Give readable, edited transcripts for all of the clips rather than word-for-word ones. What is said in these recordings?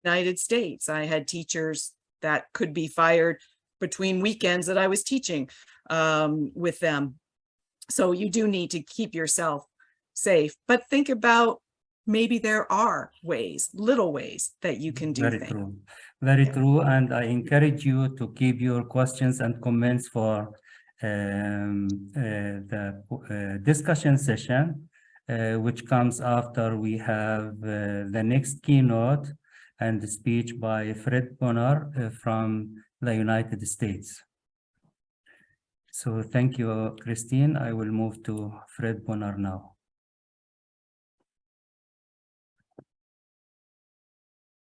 United States. I had teachers that could be fired between weekends that I was teaching with them. So you do need to keep yourself safe, but think about maybe there are ways, little ways that you can do Very things. true. Very true. And I encourage you to keep your questions and comments for the discussion session, which comes after we have the next keynote and the speech by Fred Bonner from the United States. So thank you, Christine. I will move to Fred Bonner now.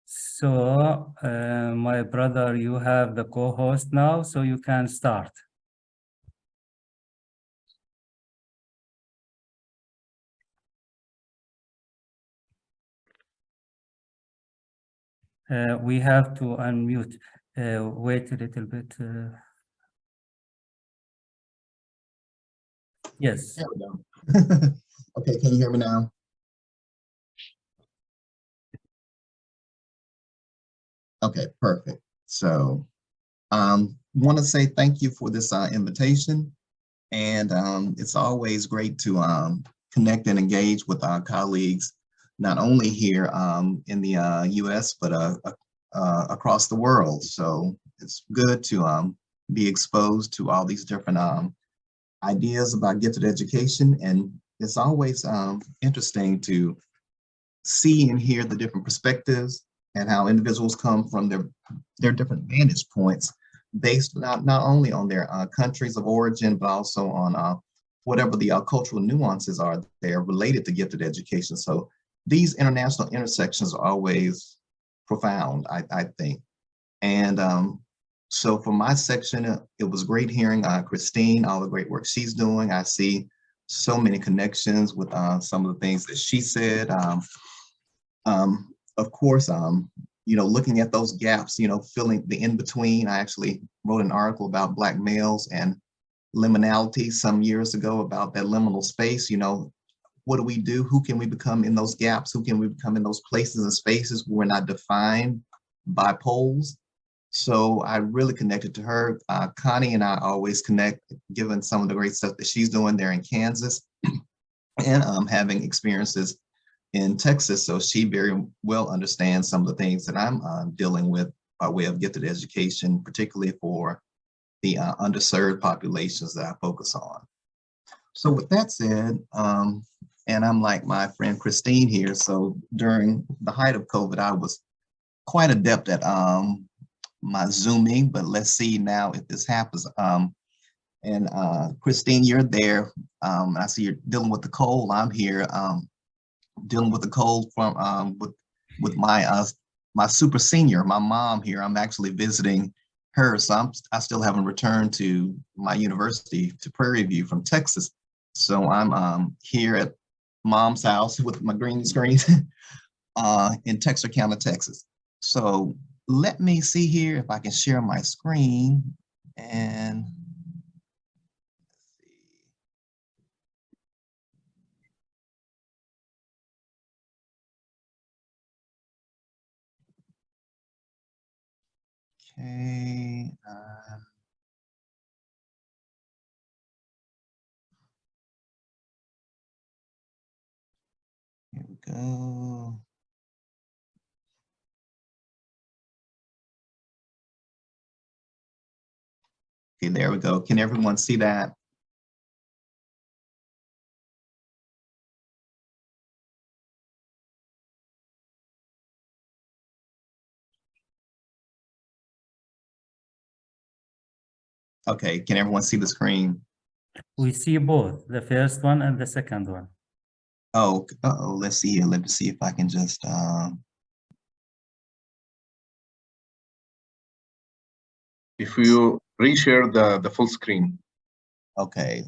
So, my brother, you have the co-host now, so you can start. We have to unmute. Wait a little bit. Yes. There we go. Okay, can you hear me now? Okay, perfect. So want to say thank you for this invitation. And it's always great to connect and engage with our colleagues, not only here in the US, but across the world. So it's good to be exposed to all these different ideas about gifted education. And it's always interesting to see and hear the different perspectives and how individuals come from their different vantage points based not only on their countries of origin, but also on whatever the cultural nuances are there related to gifted education. So these international intersections are always profound, I think. And so for my section, it was great hearing Christine, all the great work she's doing. I see so many connections with some of the things that she said. Of course, looking at those gaps, filling the in-between. I actually wrote an article about Black males and liminality some years ago about that liminal space. What do we do? Who can we become in those gaps? Who can we become in those places and spaces where we're not defined by poles? So I really connected to her. Connie and I always connect, given some of the great stuff that she's doing there in Kansas and having experiences in Texas. So she very well understands some of the things that I'm dealing with by way of gifted education, particularly for the underserved populations that I focus on. So with that said, and I'm like my friend Christine here. So during the height of COVID, I was quite adept at my Zooming, but let's see now if this happens. And Christine, you're there. I see you're dealing with the cold. I'm here dealing with the cold from with my super senior, my mom here. I'm actually visiting her, so I still haven't returned to my university to Prairie View from Texas. So I'm here at mom's house with my green screen in Texarkana, Texas. So let me see here if I can share my screen and okay. Here we go. Okay, there we go. Can everyone see that? Okay, can everyone see the screen? We see both, the first one and the second one. Oh, let's see here. Let me see if I can just if you reshare the full screen. Okay.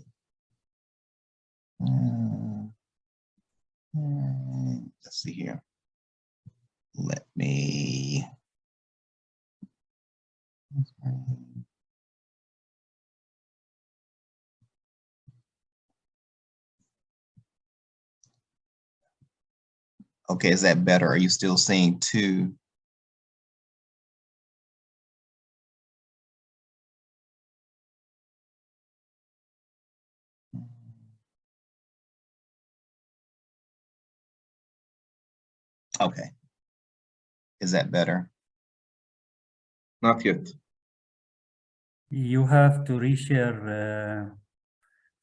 Let's see here. Let me. Okay, is that better? Are you still seeing two? Okay. Is that better? Not yet. You have to reshare,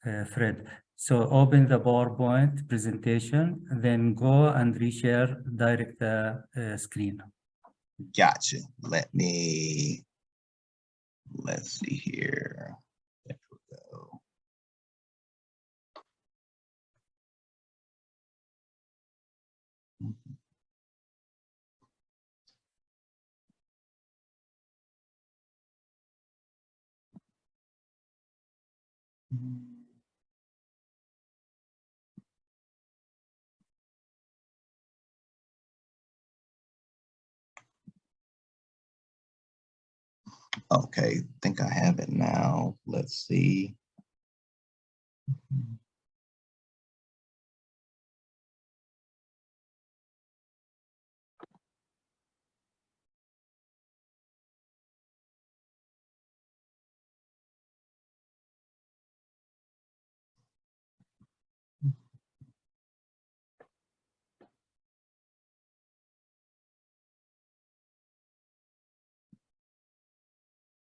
Fred. So open the PowerPoint presentation, then go and reshare direct screen. Gotcha. Let's see here. There we go. Okay, think I have it now. Let's see.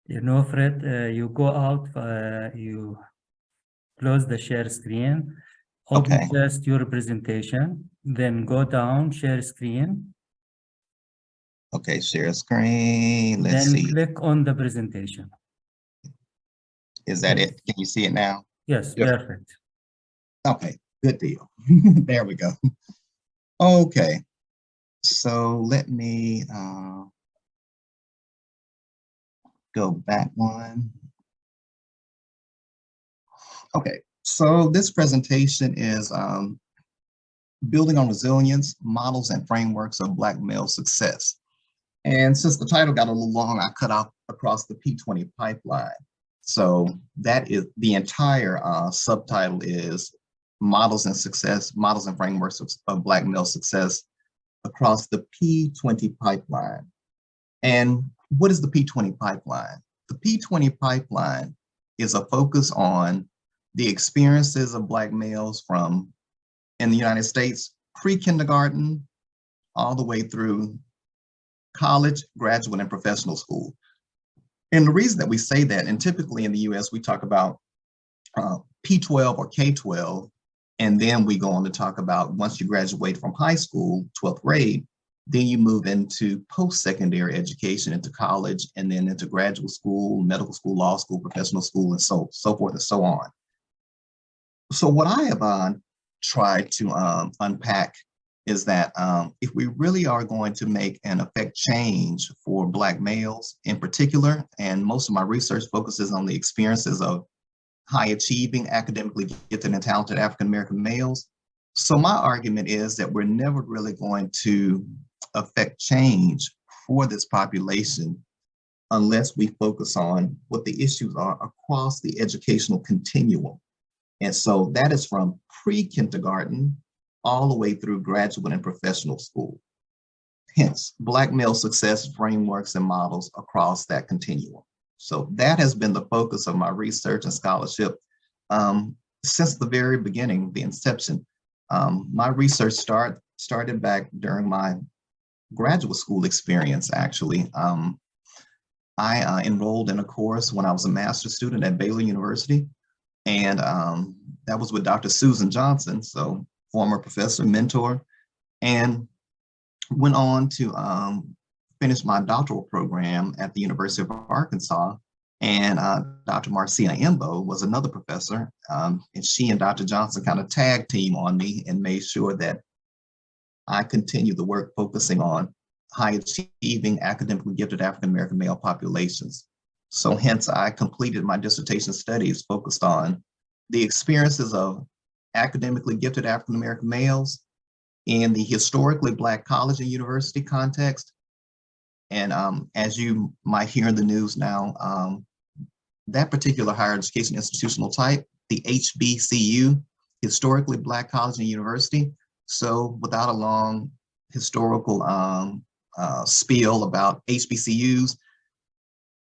You know, Fred, you go out, you close the share screen, open Okay. first your presentation, then go down, share screen, Okay, share screen. Let's then see. click on the presentation. Is that Yes. it? Can you see it now? Yes, Yes. perfect. Okay, good deal. There we go. Okay, so let me go back one. Okay, so this presentation is building on resilience, models and frameworks of Black male success. And since the title got a little long, I cut out across the P20 pipeline. So that is the entire subtitle is models and success, models and frameworks of Black male success across the P20 pipeline. And what is the P20 pipeline? The P20 pipeline is a focus on the experiences of Black males from in the United States, pre-kindergarten, all the way through college, graduate, and professional school. And the reason that we say that, and typically in the US, we talk about P12 or K12, and then we go on to talk about once you graduate from high school, 12th grade, then you move into post-secondary education, into college, and then into graduate school, medical school, law school, professional school, and so forth and so on. So what I have tried to unpack is that if we really are going to make and affect change for Black males in particular, and most of my research focuses on the experiences of high achieving, academically gifted and talented African-American males. So my argument is that we're never really going to affect change for this population unless we focus on what the issues are across the educational continuum. And so that is from pre-kindergarten all the way through graduate and professional school. Hence, Black male success frameworks and models across that continuum. So that has been the focus of my research and scholarship since the very beginning, the inception. My research started back during my graduate school experience, actually. I enrolled in a course when I was a master's student at Baylor University, and that was with Dr. Susan Johnson, so former professor, mentor, and went on to finish my doctoral program at the University of Arkansas. And Dr. Marcia Imbo was another professor, and she and Dr. Johnson kind of tag team on me and made sure that I continued the work focusing on high achieving, academically gifted African-American male populations. So hence I completed my dissertation studies focused on the experiences of academically gifted African-American males in the historically Black college and university context. And as you might hear in the news now, that particular higher education institutional type, the HBCU, historically Black college and university. So without a long historical spiel about HBCUs,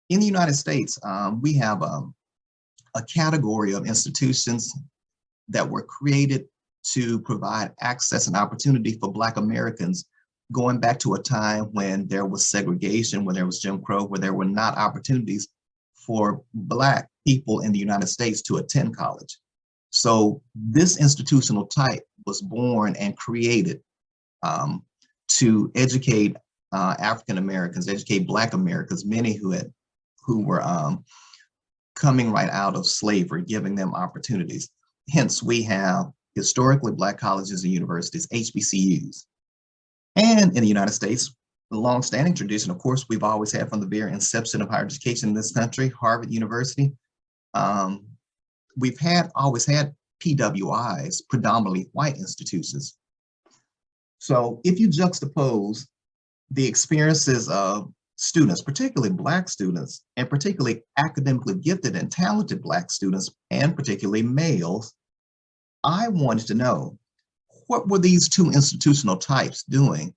in the United States, we have a category of institutions that were created to provide access and opportunity for Black Americans going back to a time when there was segregation, when there was Jim Crow, where there were not opportunities for Black people in the United States to attend college. So this institutional type was born and created to educate African Americans, educate Black Americans, many who were coming right out of slavery, giving them opportunities. Hence, we have historically Black colleges and universities, HBCUs. And in the United States, the longstanding tradition, of course, we've always had from the very inception of higher education in this country, Harvard University. We've always had PWIs, predominantly white institutions. So if you juxtapose the experiences of students, particularly Black students, and particularly academically gifted and talented Black students, and particularly males, I wanted to know, what were these two institutional types doing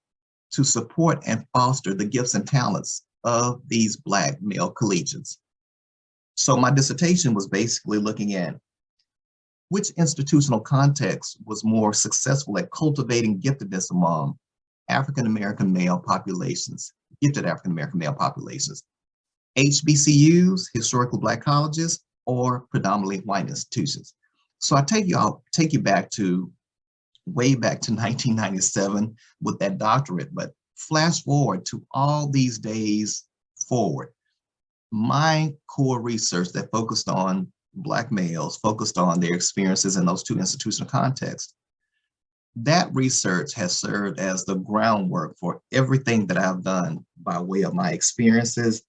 to support and foster the gifts and talents of these Black male collegians? So my dissertation was basically looking at which institutional context was more successful at cultivating giftedness among African-American male populations, gifted African-American male populations, HBCUs, historical Black colleges, or predominantly white institutions. So I'll take you back to way back to 1997 with that doctorate, but flash forward to all these days forward. My core research that focused on Black males, focused on their experiences in those two institutional contexts, that research has served as the groundwork for everything that I've done by way of my experiences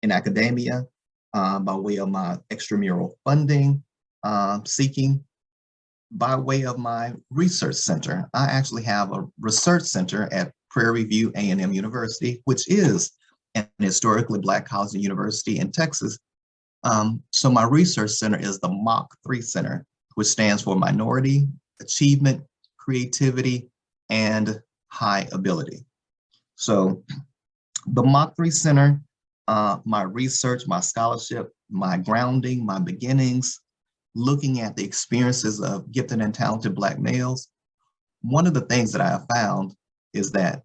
in academia, by way of my extramural funding seeking, by way of my research center. I actually have a research center at Prairie View A&M University, which is an historically Black college and university in Texas. So my research center is the Mach 3 Center, which stands for Minority, Achievement, Creativity, and High Ability. So the Mach 3 Center, my research, my scholarship, my grounding, my beginnings, looking at the experiences of gifted and talented Black males, one of the things that I have found is that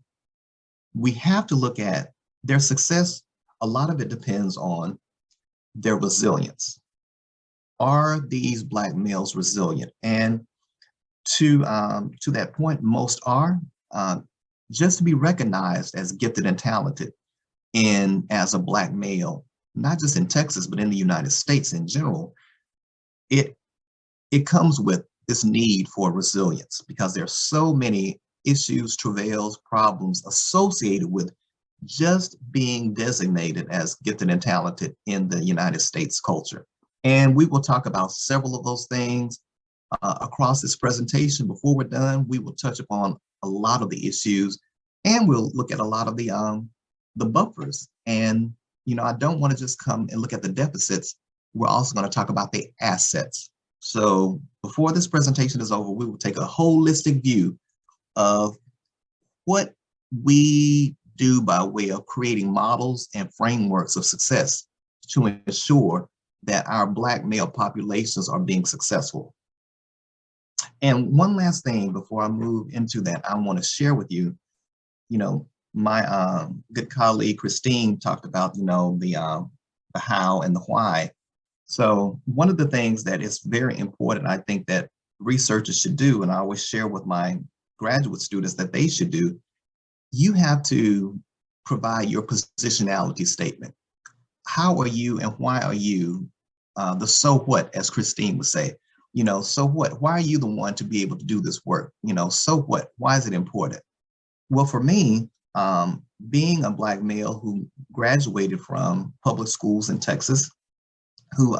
we have to look at their success. A lot of it depends on their resilience. Are these Black males resilient? And to that point, most are. Just to be recognized as gifted and talented as a Black male, not just in Texas, but in the United States in general, it comes with this need for resilience, because there are so many issues, travails, problems associated with just being designated as gifted and talented in the United States culture. And we will talk about several of those things across this presentation. Before we're done, we will touch upon a lot of the issues, and we'll look at a lot of the buffers. And, I don't want to just come and look at the deficits. We're also going to talk about the assets. So before this presentation is over, we will take a holistic view of what we do by way of creating models and frameworks of success to ensure that our Black male populations are being successful. And one last thing before I move into that, I want to share with you, my good colleague Christine talked about, the how and the why. So one of the things that is very important, I think that researchers should do, and I always share with my graduate students that they should do, you have to provide your positionality statement. How are you and why are you the so what, as Christine would say? So what? Why are you the one to be able to do this work? So what? Why is it important? Well, for me, being a Black male who graduated from public schools in Texas, who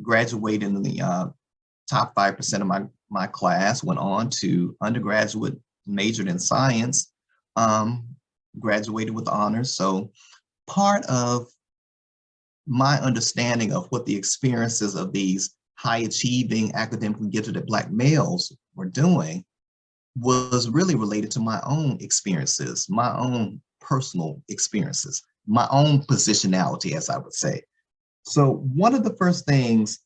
graduated in the top 5% of my class, went on to undergraduate, majored in science, graduated with honors. So part of my understanding of what the experiences of these high achieving, academically gifted Black males were doing was really related to my own experiences, my own personal experiences, my own positionality, as I would say. So one of the first things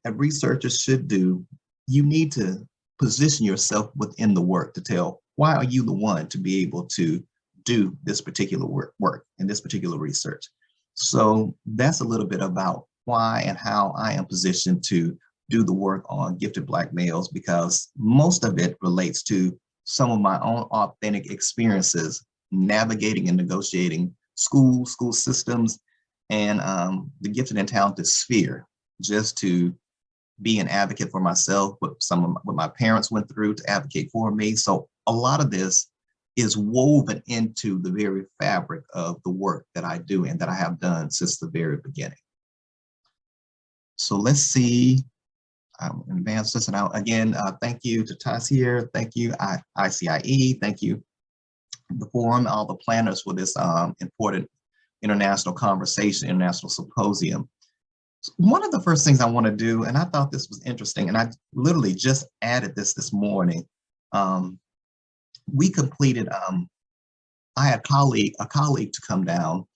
researchers should do, you need to position yourself within the work to tell why are you the one to be able to do this particular work and this particular research? So that's a little bit about why and how I am positioned to do the work on gifted Black males, because most of it relates to some of my own authentic experiences navigating and negotiating school systems, and the gifted and talented sphere, just to be an advocate for myself, what my parents went through to advocate for me. So a lot of this is woven into the very fabric of the work that I do and that I have done since the very beginning. So let's see. Advance this, and again, thank you to Taz here. Thank you, ICIE. Thank you, the forum, all the planners for this important international conversation, international symposium. One of the first things I want to do, and I thought this was interesting, and I literally just added this morning. We completed. I had a colleague to come down.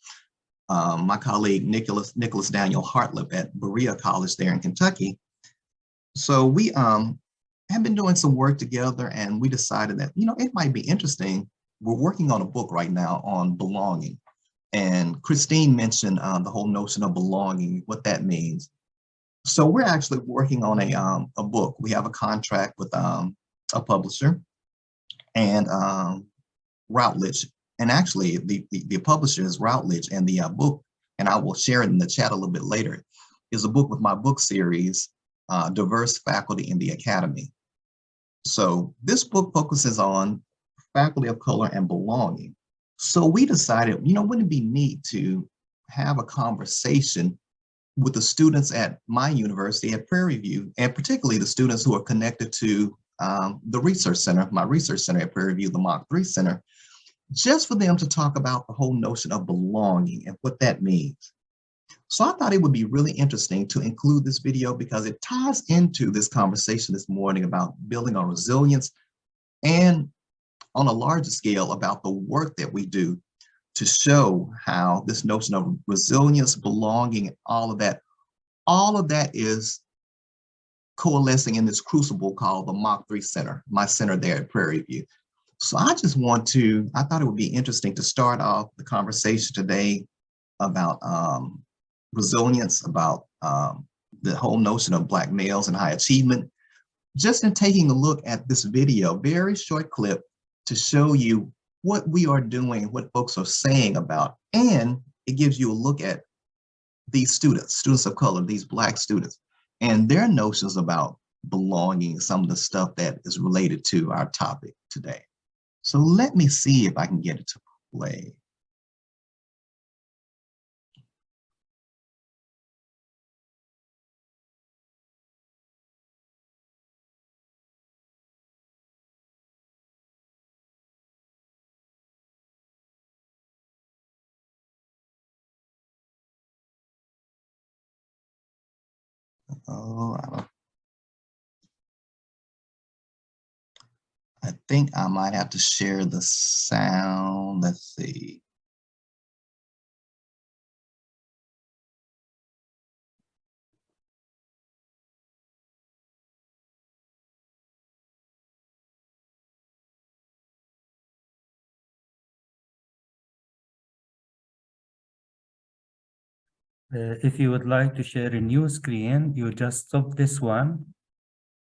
My colleague Nicholas Daniel Hartlip at Berea College there in Kentucky. So we have been doing some work together, and we decided that, you know, it might be interesting. We're working on a book right now on belonging. And Christine mentioned the whole notion of belonging, what that means. So we're actually working on a book. We have a contract with a publisher and Routledge. And actually the publisher is Routledge, and the book, and I will share it in the chat a little bit later, is a book with my book series, Diverse Faculty in the Academy. So this book focuses on faculty of color and belonging. So we decided, you know, wouldn't it be neat to have a conversation with the students at my university at Prairie View, and particularly the students who are connected to the research center, my research center at Prairie View, the Mach 3 Center, just for them to talk about the whole notion of belonging and what that means. So I thought it would be really interesting to include this video because it ties into this conversation this morning about building on resilience, and on a larger scale about the work that we do to show how this notion of resilience, belonging, and all of that is coalescing in this crucible called the Mach 3 Center, my center there at Prairie View. So I thought it would be interesting to start off the conversation today about resilience, about the whole notion of Black males and high achievement, just in taking a look at this video, very short clip, to show you what we are doing, what folks are saying about, and it gives you a look at these students of color, these Black students, and their notions about belonging, some of the stuff that is related to our topic today. So let me see if I can get it to play. Oh, I think I might have to share the sound. Let's see. If you would like to share a new screen, you just stop this one,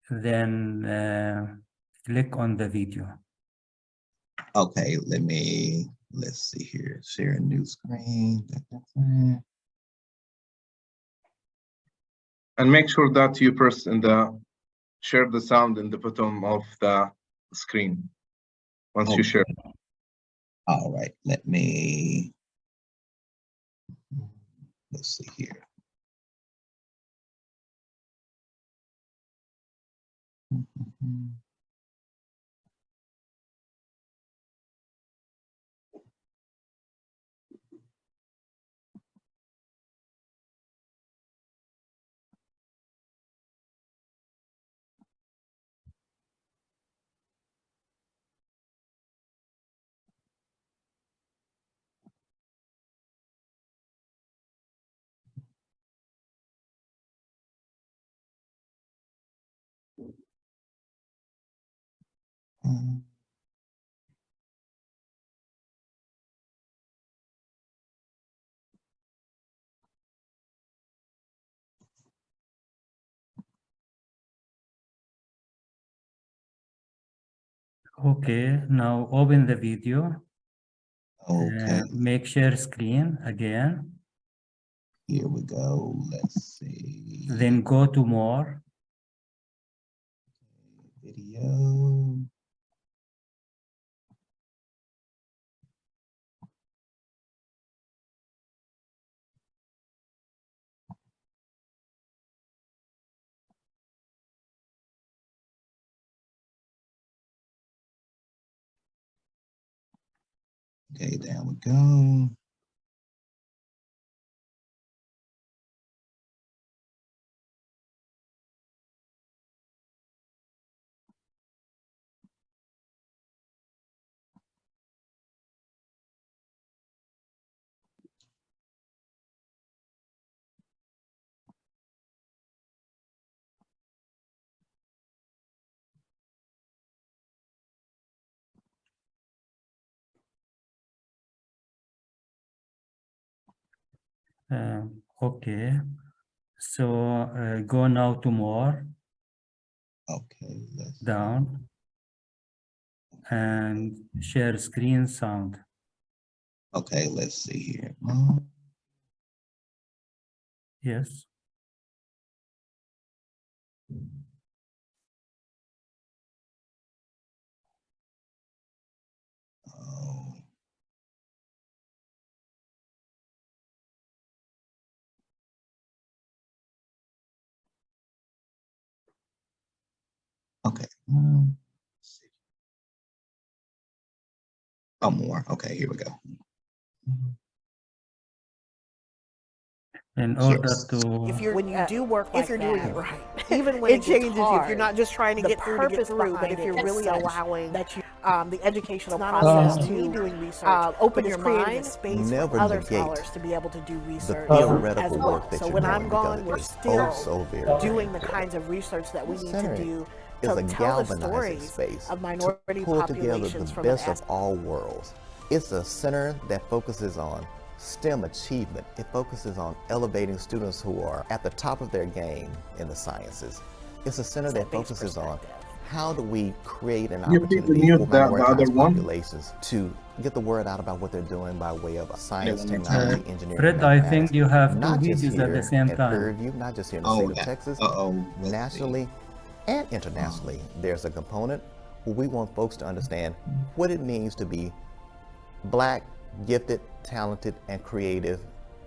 then click on the video. Okay, let's see here. Share a new screen. And make sure that you press share the sound in the bottom of the screen once you share. All right, let's see here. Okay, now open the video. Okay, Make share screen again, here we go. Let's see. then go to more. Video. Okay, there we go. Okay, so go now to more, Okay, let's down, and share screen sound. okay, let's see here. Yes. Oh, okay. Let's see. Oh, more. Okay, here we go. In order Yes. to, When you do work like if you're doing that, it right, even when it changes you. If you're hard, not just trying to the get through to get purpose through, but if behind you're it is really such allowing that you the educational not process only to me doing research, open but your it's creating mind, a space never for other negate scholars to be able to do the research theoretical as well. work that So you're when doing, I'm gone, we're because it's still so very doing the important. kinds of research that we need to Center do is to a tell the galvanizing stories space of to minority pull together populations the from an best of all worlds. It's a center that focuses on STEM achievement. It focuses on elevating students who are at the top of their game in the sciences. It's a center that aspect-based focuses on perspective. how do we create an Can you please opportunity mute for the other minoritized one? populations to get the word out about what they're doing by way of science, one more technology, time. engineering, Fred, I mathematics. think you have two Not just videos at the here same at time. Prairie View, not just here in the Oh, state of yeah. Texas, Uh-oh. Let's see. nationally and internationally. There's a component where we want folks to understand what it means to be Black, gifted, talented, and creative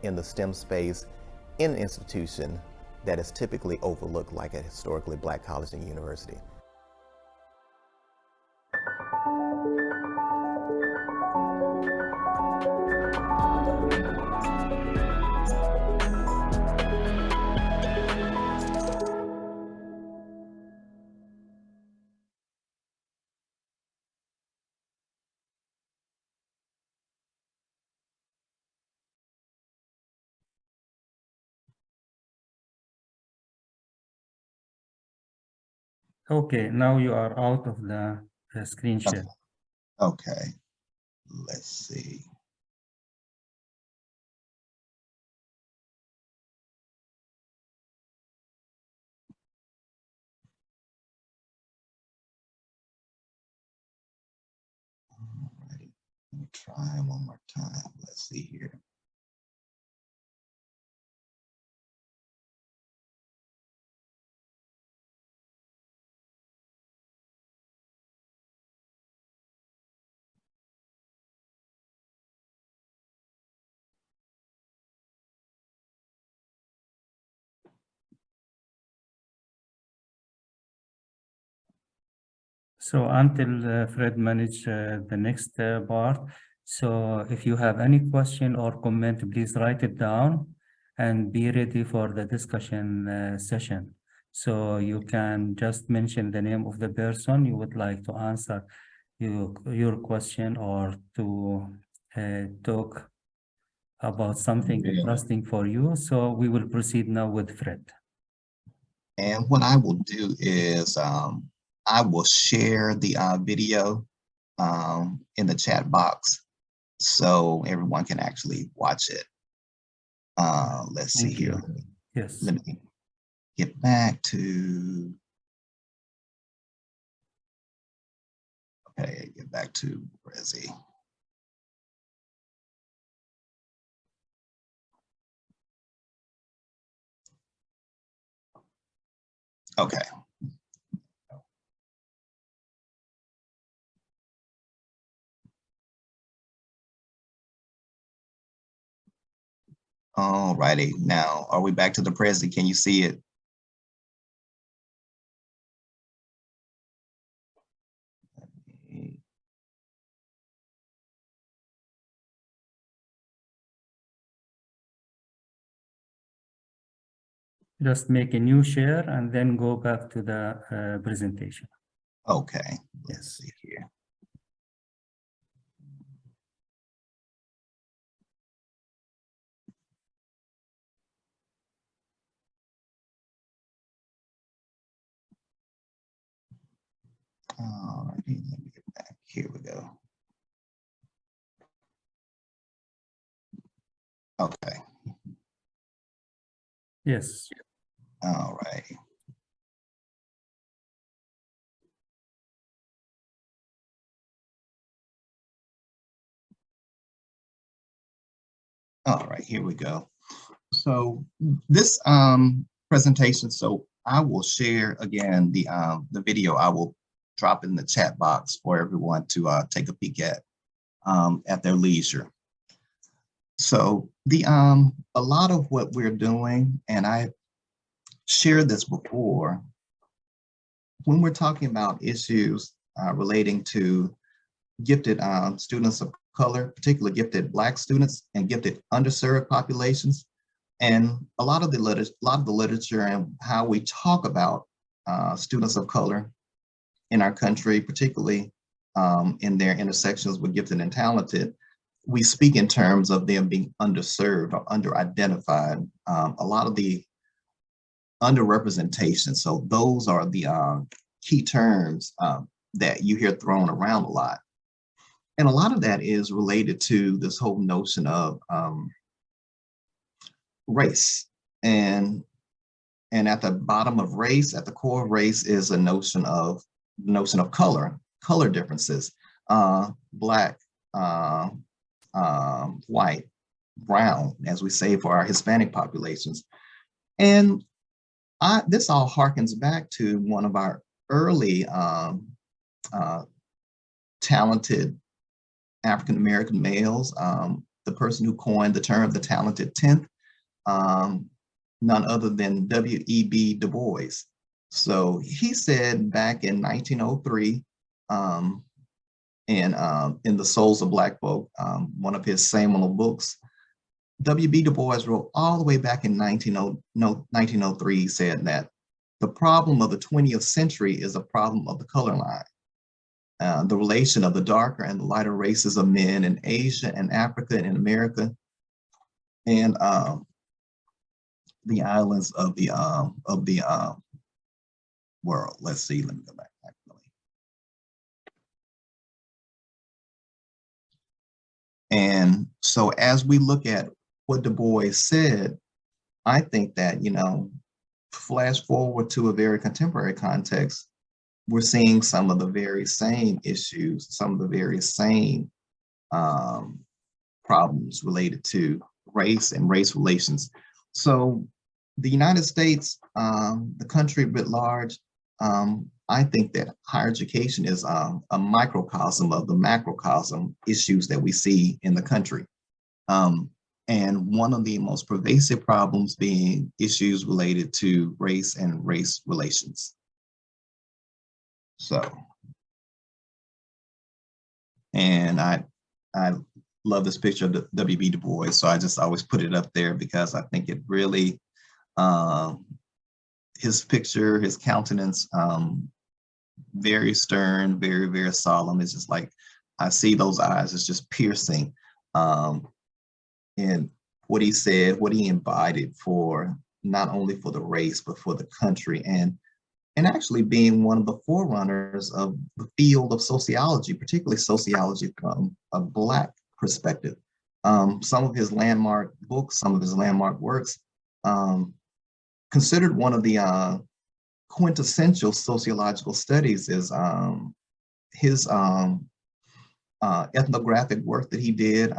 in the STEM space in an institution that is typically overlooked like a historically Black college and university. Okay, now you are out of the screen share. Okay, let's see. Alrighty, let me try one more time. Let's see here. So until Fred manage the next part. So if you have any question or comment, please write it down and be ready for the discussion session. So you can just mention the name of the person you would like to answer your question or to talk about something interesting for you. So we will proceed now with Fred. And what I will do is I will share the video in the chat box so everyone can actually watch it. Let's see Thank you. here. Yes. Let me get back to, Okay, get back to Resi. Okay. All righty. Now, are we back to the Prezi? Can you see it? Just make a new share and then go back to the presentation. Okay, let's see here. All righty, let me get back. Here we go. Okay, Yes. all right. All right, here we go. So this presentation, so I will share again the video. I will drop in the chat box for everyone to take a peek at their leisure. So a lot of what we're doing, and I shared this before, when we're talking about issues relating to gifted students of color, particularly gifted Black students and gifted underserved populations, and a lot of the literature and how we talk about students of color in our country, particularly in their intersections with gifted and talented, we speak in terms of them being underserved or under-identified. A lot of the underrepresentation. So those are the key terms that you hear thrown around a lot. And a lot of that is related to this whole notion of race. And at the bottom of race, at the core of race, is a notion of color differences, Black, white, brown, as we say for our Hispanic populations. And this all harkens back to one of our early talented African-American males, the person who coined the term the talented 10th, none other than W.E.B. Du Bois. So he said back in 1903, in The Souls of Black Folk, one of his seminal books, W.B. Du Bois wrote all the way back in 1903, he said that the problem of the 20th century is a problem of the color line. The relation of the darker and the lighter races of men in Asia and Africa and in America, and the islands of the world. Let's see, let me go back. And so as we look at what Du Bois said, I think that, flash forward to a very contemporary context, we're seeing some of the very same issues, some of the very same problems related to race and race relations. So the United States, the country writ large, I think that higher education is a microcosm of the macrocosm issues that we see in the country. And one of the most pervasive problems being issues related to race and race relations. So, and I love this picture of W.B. Du Bois, so I just always put it up there because I think it really, his picture, his countenance, very stern, very, very solemn. It's just like, I see those eyes, it's just piercing. And what he said, what he embodied for, not only for the race, but for the country, and actually being one of the forerunners of the field of sociology, particularly sociology from a Black perspective. Some of his landmark books, some of his landmark works, considered one of the quintessential sociological studies is his ethnographic work that he did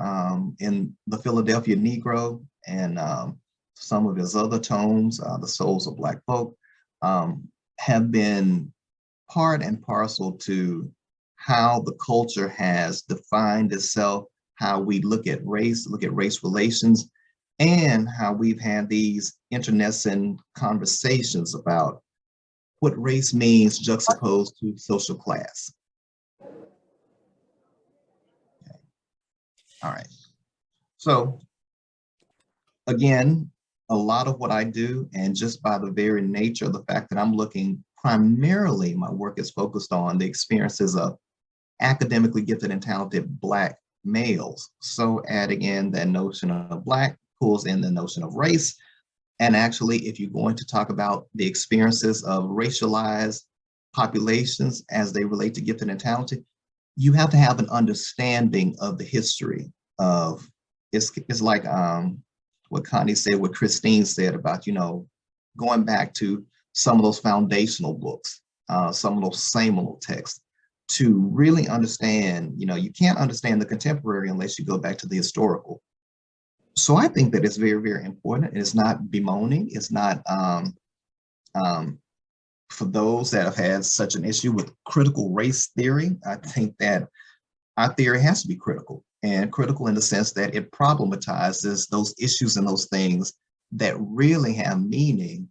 in the Philadelphia Negro, and some of his other tomes, The Souls of Black Folk, have been part and parcel to how the culture has defined itself, how we look at race relations, and how we've had these internecine conversations about what race means juxtaposed to social class. Okay. All right. So again, a lot of what I do, and just by the very nature of the fact that I'm looking primarily, my work is focused on the experiences of academically gifted and talented Black males. So adding in that notion of Black pulls in the notion of race. And actually, if you're going to talk about the experiences of racialized populations as they relate to gifted and talented, you have to have an understanding of the history of, it's like what Connie said, what Christine said about, going back to some of those foundational books, some of those seminal texts, to really understand, you can't understand the contemporary unless you go back to the historical. So I think that it's very, very important. It's not bemoaning. It's not for those that have had such an issue with critical race theory. I think that our theory has to be critical, and critical in the sense that it problematizes those issues and those things that really have meaning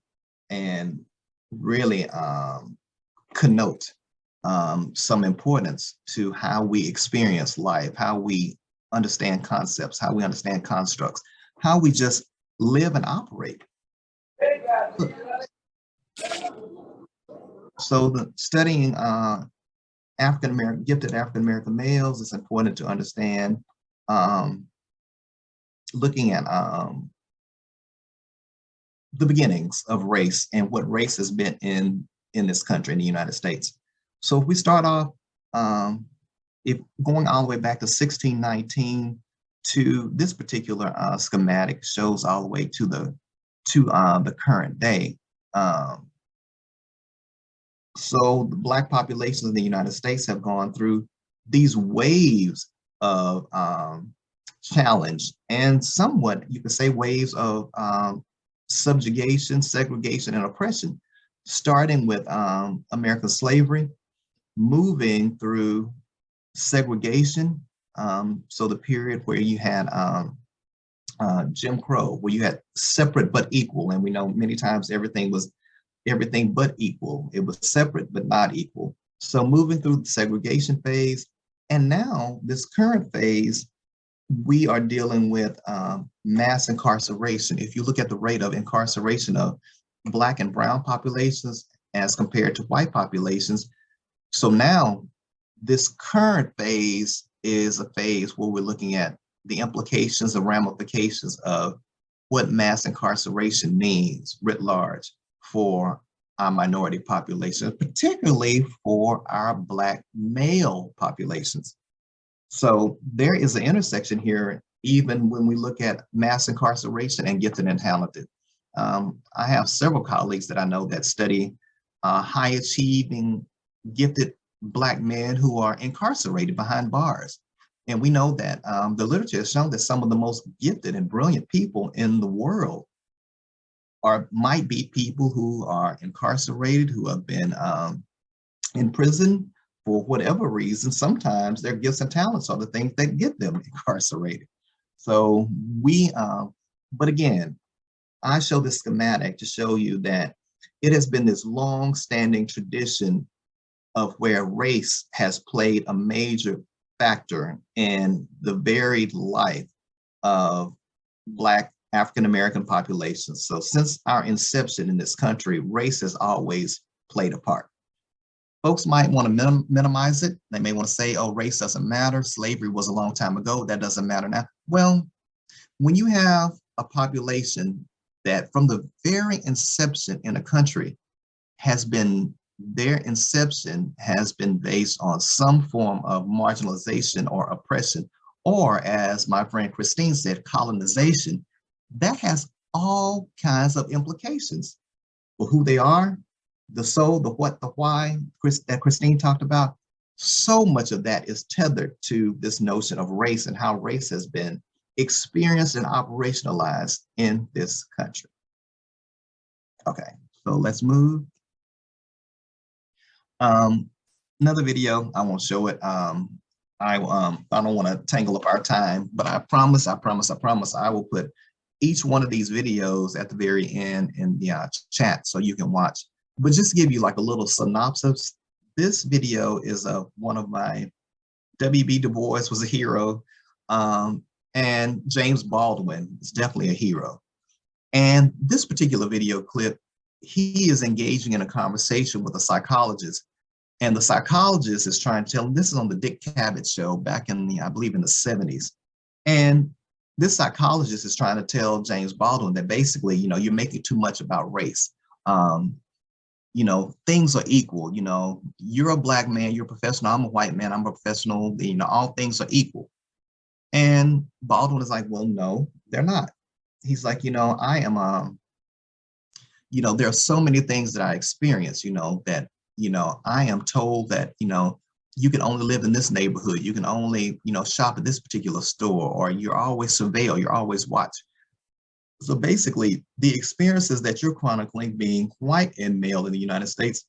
and really connote some importance to how we experience life, how we understand concepts, how we understand constructs, how we just live and operate. So the studying gifted African-American males, it's important to understand, looking at the beginnings of race and what race has been in this country, in the United States. So if we start off, if going all the way back to 1619 to this particular schematic shows all the way to the current day. So the Black populations in the United States have gone through these waves of challenge, and somewhat you could say waves of subjugation, segregation, and oppression, starting with American slavery, moving through segregation. So the period where you had Jim Crow, where you had separate but equal, and we know many times everything was everything but equal. It was separate but not equal. So moving through the segregation phase, and now this current phase, we are dealing with mass incarceration. If you look at the rate of incarceration of Black and brown populations as compared to white populations, so now this current phase is a phase where we're looking at the implications and ramifications of what mass incarceration means writ large for our minority populations, particularly for our Black male populations. So there is an intersection here, even when we look at mass incarceration and gifted and talented. I have several colleagues that I know that study high achieving, gifted Black men who are incarcerated behind bars. And we know that the literature has shown that some of the most gifted and brilliant people in the world might be people who are incarcerated, who have been in prison for whatever reason. Sometimes their gifts and talents are the things that get them incarcerated. So but again, I show this schematic to show you that it has been this long-standing tradition of where race has played a major factor in the varied life of Black African-American populations. So since our inception in this country, race has always played a part. Folks might want to minimize it. They may want to say, oh, race doesn't matter. Slavery was a long time ago. That doesn't matter now. Well, when you have a population that from the very inception in a country their inception has been based on some form of marginalization or oppression, or as my friend Christine said, colonization, that has all kinds of implications for who they are, the soul, the what, the why, that Christine talked about. so much of that is tethered to this notion of race and how race has been experienced and operationalized in this country. Okay, so let's move. Another video, I won't show it. I don't want to tangle up our time, but I promise, I will put each one of these videos at the very end in the chat so you can watch. But just to give you like a little synopsis, this video is one of my, W.B. Du Bois was a hero, and James Baldwin is definitely a hero. And this particular video clip, he is engaging in a conversation with a psychologist. And the psychologist is trying to tell him, this is on the Dick Cavett show back in the, I believe in the 70s. And this psychologist is trying to tell James Baldwin that basically, you know, you're making too much about race. You know, things are equal. You know, you're a black man, you're a professional, I'm a white man, I'm a professional, you know, all things are equal. And Baldwin is like, well, no, they're not. He's like, you know, I am, you know, there are so many things that I experience, you know, that, you know, I am told that, you know, you can only live in this neighborhood, you can only, you know, shop at this particular store, or you're always surveilled, you're always watched. So basically, the experiences that you're chronicling being white and male in the United States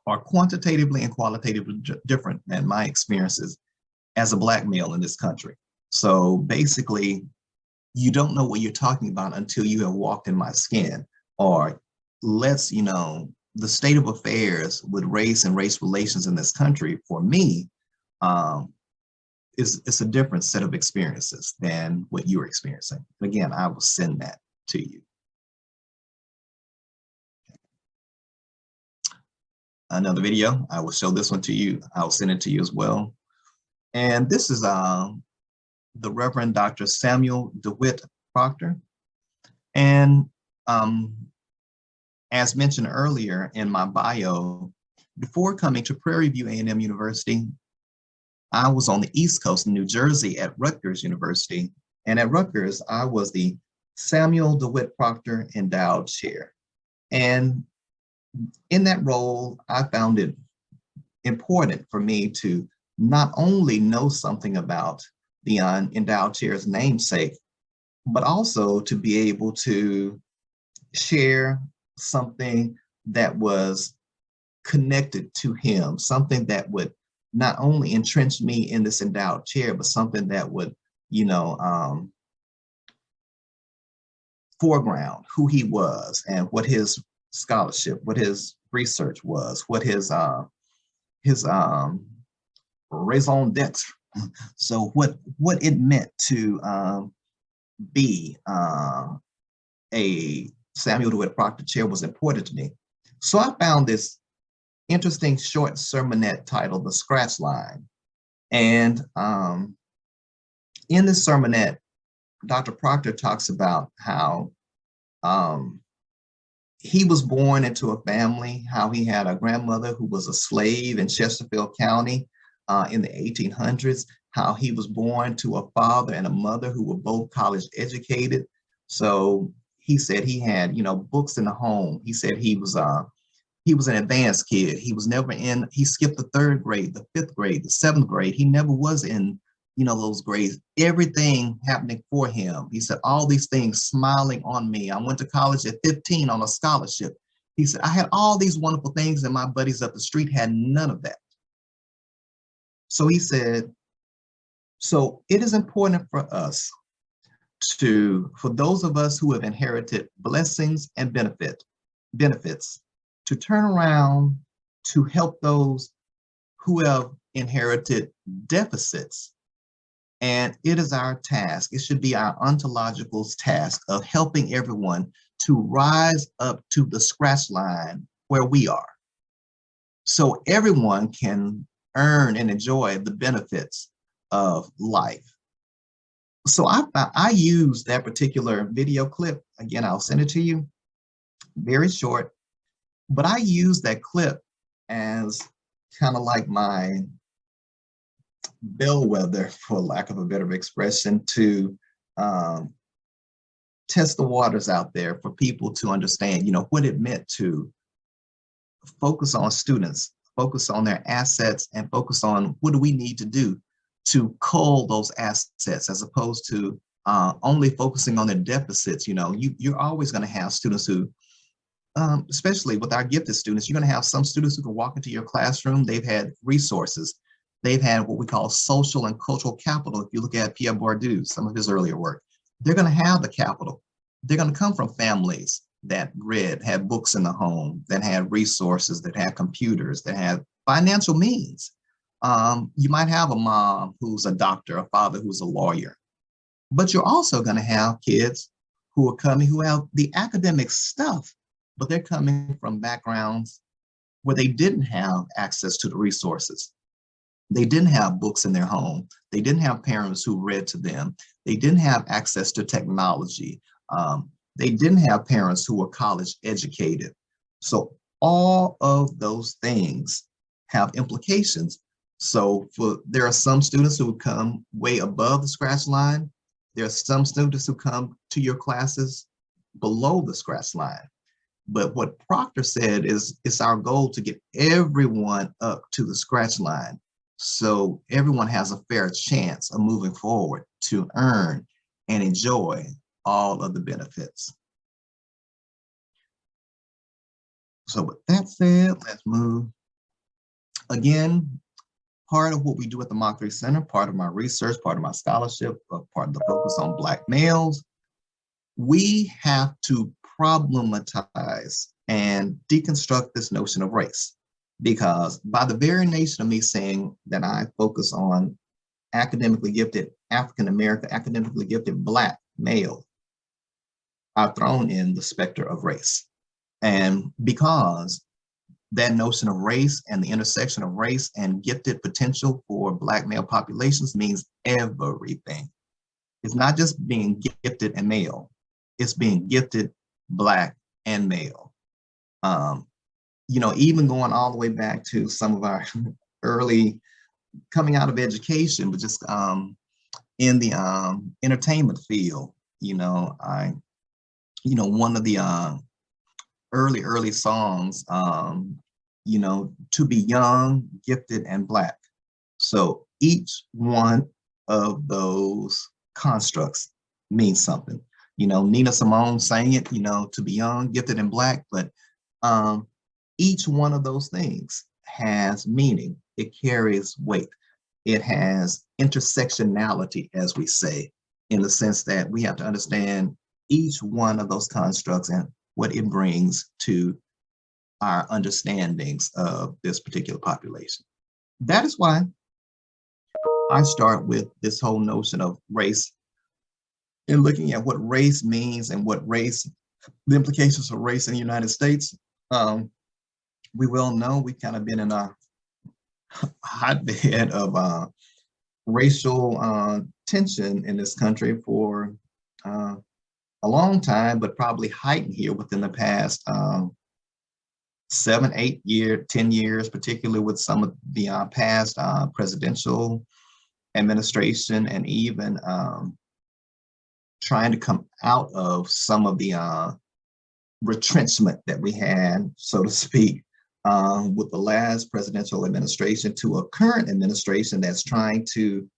are quantitatively and qualitatively different than my experiences as a black male in this country. So basically, you don't know what you're talking about until you have walked in my skin, or you know, the state of affairs with race and race relations in this country, for me, it's a different set of experiences than what you're experiencing. Again, I will send that to you. Another video, I will show this one to you. I'll send it to you as well. And this is the Reverend Dr. Samuel DeWitt Proctor. And as mentioned earlier in my bio, before coming to Prairie View A&M University, I was on the East Coast in New Jersey at Rutgers University. And at Rutgers, I was the Samuel DeWitt Proctor Endowed Chair. And in that role, I found it important for me to not only know something about the Endowed Chair's namesake, but also to be able to share something that was connected to him, something that would not only entrench me in this endowed chair, but something that would, you know, foreground who he was and what his scholarship, what his research was, what his raison d'etre. So what it meant to be a Samuel DeWitt Proctor Chair was important to me. So I found this interesting short sermonette titled The Scratch Line. And in this sermonette, Dr. Proctor talks about how he was born into a family, how he had a grandmother who was a slave in Chesterfield County in the 1800s, how he was born to a father and a mother who were both college educated. So he said he had, you know, books in the home. He said he was an advanced kid. He was never in, he skipped the 3rd grade, the 5th grade, the 7th grade. He never was in, you know, those grades. Everything happening for him. He said, all these things smiling on me. I went to college at 15 on a scholarship. He said, I had all these wonderful things and my buddies up the street had none of that. So he said, so it is important for us for those of us who have inherited blessings and benefits, to turn around to help those who have inherited deficits. And it is our task, it should be our ontological task of helping everyone to rise up to the scratch line where we are. So everyone can earn and enjoy the benefits of life. So I use that particular video clip. Again, I'll send it to you, very short. But I use that clip as kind of like my bellwether, for lack of a better expression, to test the waters out there for people to understand, you know, what it meant to focus on students focus on their assets and focus on what do we need to do to cull those assets, as opposed to only focusing on their deficits. You're always going to have students who, especially with our gifted students, you're going to have some students who can walk into your classroom. They've had resources. They've had what we call social and cultural capital. If you look at Pierre Bourdieu, some of his earlier work, they're going to have the capital. They're going to come from families that had books in the home, that had resources, that had computers, that had financial means. You might have a mom who's a doctor, a father who's a lawyer, but you're also going to have kids who are coming who have the academic stuff, but they're coming from backgrounds where they didn't have access to the resources. They didn't have books in their home. They didn't have parents who read to them. They didn't have access to technology. They didn't have parents who were college educated. So all of those things have implications. So there are some students who come way above the scratch line. There are some students who come to your classes below the scratch line. But what Proctor said is it's our goal to get everyone up to the scratch line, so everyone has a fair chance of moving forward to earn and enjoy all of the benefits. So with that said, let's move. Again, part of what we do at the Mockery Center, part of my research, part of my scholarship, part of the focus on Black males, we have to problematize and deconstruct this notion of race. Because by the very nature of me saying that I focus on academically gifted African-American, academically gifted Black male, I've thrown in the specter of race. And because that notion of race and the intersection of race and gifted potential for Black male populations means everything. It's not just being gifted and male, it's being gifted, Black, and male. Even going all the way back to some of our early coming out of education, but just in the entertainment field, one of the early songs, to be young, gifted, and Black. So each one of those constructs means something. Nina Simone sang it, to be young, gifted, and Black, but each one of those things has meaning. It carries weight. It has intersectionality, as we say, in the sense that we have to understand each one of those constructs and what it brings to our understandings of this particular population. That is why I start with this whole notion of race and looking at what race means and the implications of race in the United States. We well know we've kind of been in a hotbed of racial tension in this country for a long time, but probably heightened here within the past 7, 8 years, 10 years, particularly with some of the past presidential administration, and even trying to come out of some of the retrenchment that we had, so to speak, with the last presidential administration to a current administration that's trying to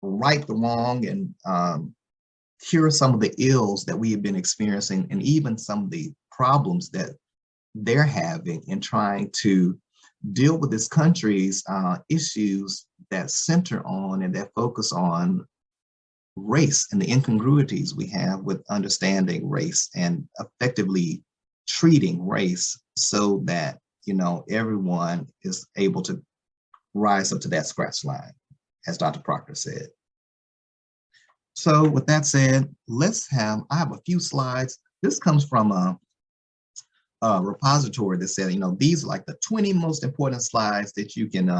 right the wrong and cure some of the ills that we have been experiencing, and even some of the problems that they're having in trying to deal with this country's issues that center on and that focus on race and the incongruities we have with understanding race and effectively treating race so that, everyone is able to rise up to that scratch line, as Dr. Proctor said. So with that said, I have a few slides. This comes from a repository that said, these are like the 20 most important slides that you can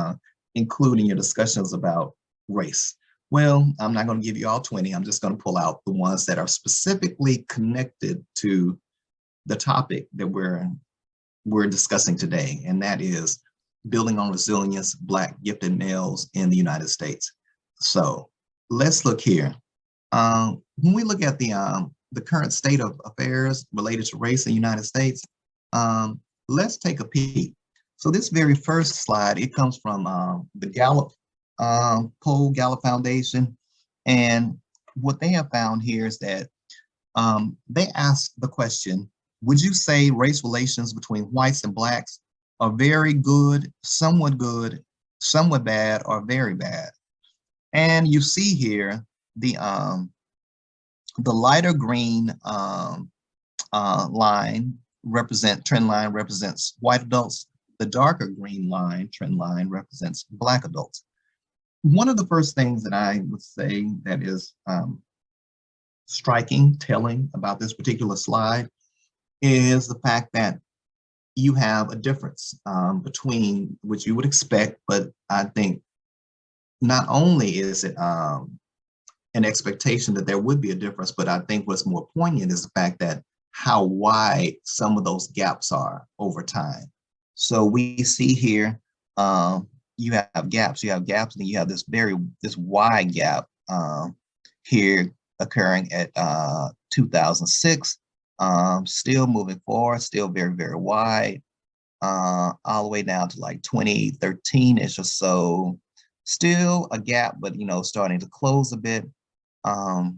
include in your discussions about race. Well, I'm not going to give you all 20. I'm just going to pull out the ones that are specifically connected to the topic that we're discussing today, and that is building on resilience, Black gifted males in the United States. So let's look here. When we look at the current state of affairs related to race in the United States, let's take a peek. So this very first slide, it comes from the Gallup poll, Gallup Foundation. And what they have found here is that they asked the question, would you say race relations between whites and blacks are very good, somewhat bad, or very bad? And you see here the lighter green trend line represents white adults. The darker green line, trend line, represents Black adults. One of the first things that I would say that is striking, telling about this particular slide is the fact that you have a difference between which you would expect, but I think not only is it an expectation that there would be a difference, but I think what's more poignant is the fact that how wide some of those gaps are over time. So we see here, you have gaps, and you have this wide gap here occurring at 2006, still moving forward, still very, very wide, all the way down to like 2013-ish or so. Still a gap, but starting to close a bit. But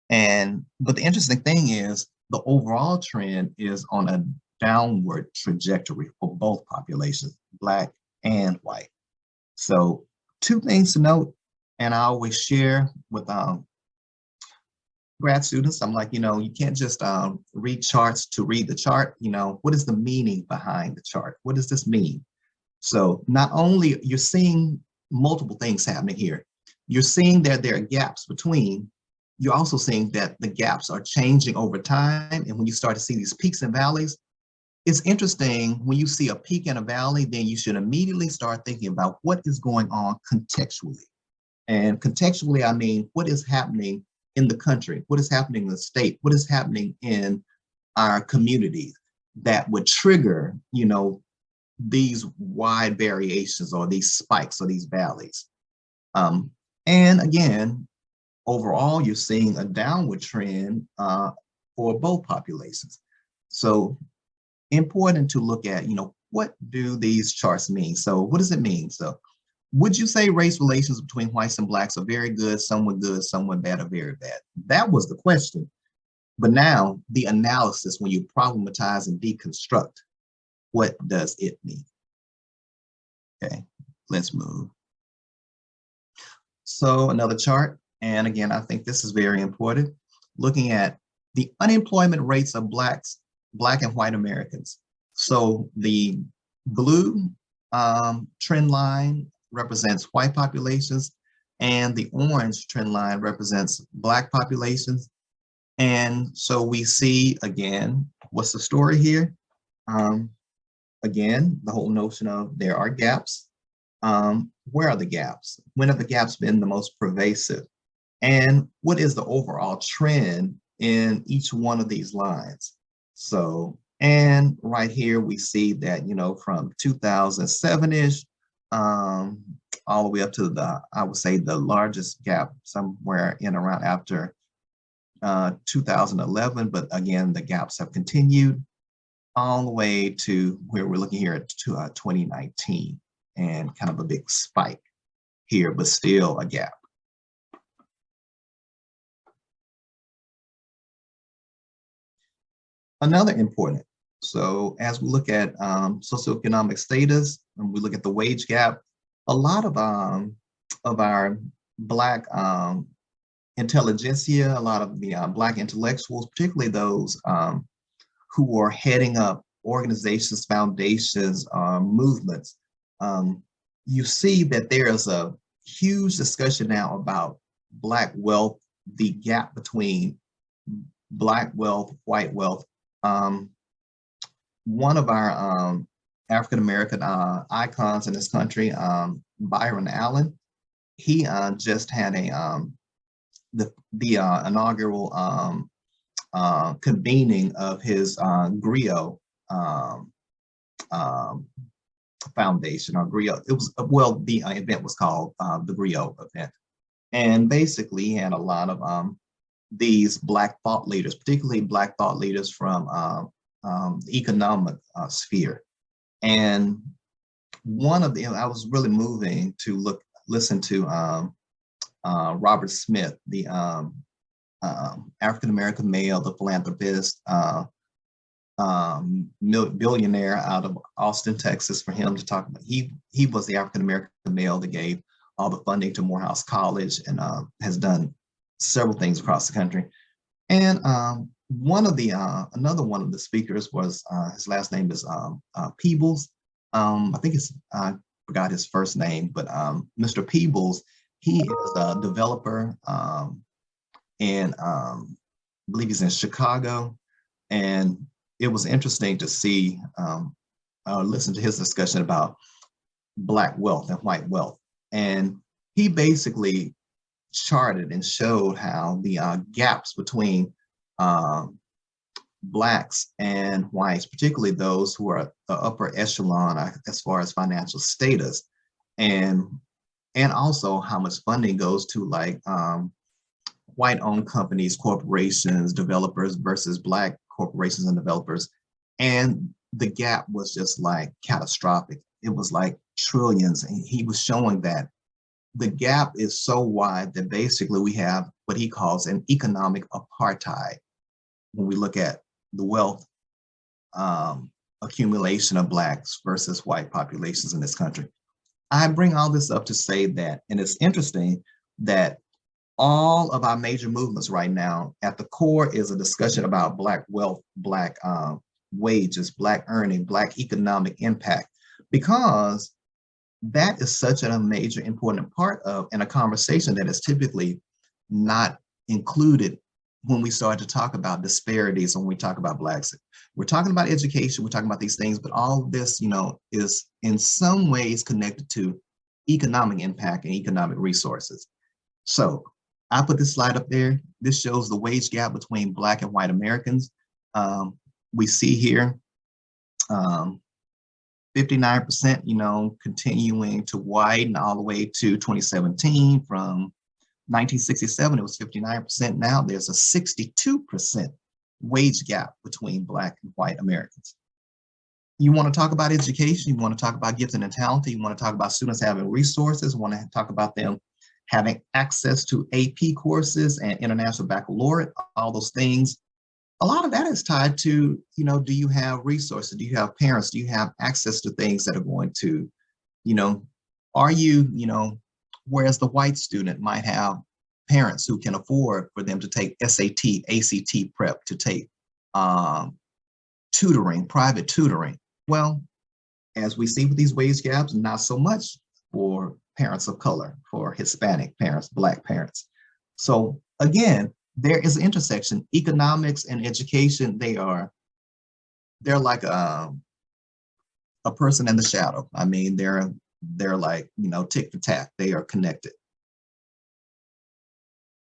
the interesting thing is the overall trend is on a downward trajectory for both populations, Black and white. So two things to note, and I always share with grad students, I'm like, you can't just read charts to read the chart. What is the meaning behind the chart? What does this mean? So not only you're seeing multiple things happening here, you're seeing that there are gaps between, you're also seeing that the gaps are changing over time. And when you start to see these peaks and valleys, it's interesting when you see a peak and a valley, then you should immediately start thinking about what is going on contextually. And contextually, I mean, what is happening in the country? What is happening in the state? What is happening in our communities that would trigger, these wide variations or these spikes or these valleys? And again, overall, you're seeing a downward trend for both populations. So important to look at, what do these charts mean? So what does it mean? So would you say race relations between whites and blacks are very good, somewhat bad, or very bad? That was the question. But now the analysis, when you problematize and deconstruct, what does it mean? Okay, let's move. So another chart, and again, I think this is very important, looking at the unemployment rates of Black and white Americans. So the blue trend line represents white populations, and the orange trend line represents Black populations. And so we see, again, what's the story here? Again, the whole notion of there are gaps. Where are the gaps? When have the gaps been the most pervasive? And what is the overall trend in each one of these lines? So, and right here we see that, from 2007-ish, all the way up to I would say the largest gap somewhere in around after 2011, but again, the gaps have continued all the way to where we're looking here at 2019, and kind of a big spike here, but still a gap. Another important, so as we look at socioeconomic status, and we look at the wage gap, a lot of our Black intelligentsia, a lot of the Black intellectuals, particularly those who are heading up organizations, foundations, movements, you see that there is a huge discussion now about Black wealth, the gap between Black wealth, white wealth. One of our African-American icons in this country, Byron Allen, he just had the inaugural convening of his griot foundation, or griot. It was, well, the event was called the griot event, and basically he had a lot of these Black thought leaders, particularly Black thought leaders from the economic sphere. And one of the, I was really moving to listen to Robert Smith, the African-American male, the philanthropist, billionaire out of Austin, Texas, for him to talk about. He was the African-American male that gave all the funding to Morehouse College and has done several things across the country. And another one of the speakers was, his last name is Peebles. I think I forgot his first name, but Mr. Peebles, he is a developer and I believe he's in Chicago. And it was interesting to see, listen to his discussion about Black wealth and white wealth. And he basically charted and showed how the gaps between Blacks and whites, particularly those who are the upper echelon as far as financial status, and also how much funding goes to like white-owned companies, corporations, developers versus Black corporations and developers. And the gap was just like catastrophic. It was like trillions. And he was showing that the gap is so wide that basically we have what he calls an economic apartheid when we look at the wealth accumulation of Blacks versus white populations in this country. I bring all this up to say that, and it's interesting that all of our major movements right now, at the core is a discussion about Black wealth, Black wages, Black earning, Black economic impact, because that is such a major important part of, and a conversation that is typically not included when we start to talk about disparities, when we talk about Blacks. We're talking about education, we're talking about these things, but all of this, you know, is in some ways connected to economic impact and economic resources. So I put this slide up there. This shows the wage gap between Black and white Americans. We see here 59%, you know, continuing to widen all the way to 2017. From 1967, it was 59%. Now there's a 62% wage gap between Black and white Americans. You want to talk about education, you want to talk about gifted and talented, you want to talk about students having resources, want to talk about them having access to AP courses and international baccalaureate, all those things. A lot of that is tied to, you know, do you have resources? Do you have parents? Do you have access to things that are going to, you know, are you, you know, whereas the white student might have parents who can afford for them to take SAT, ACT prep, to take tutoring, private tutoring. Well, as we see with these wage gaps, not so much for parents of color, for Hispanic parents, Black parents. So again, there is an intersection. Economics and education, they're like a person in the shadow. I mean, they're like, you know, tick for tack. They are connected.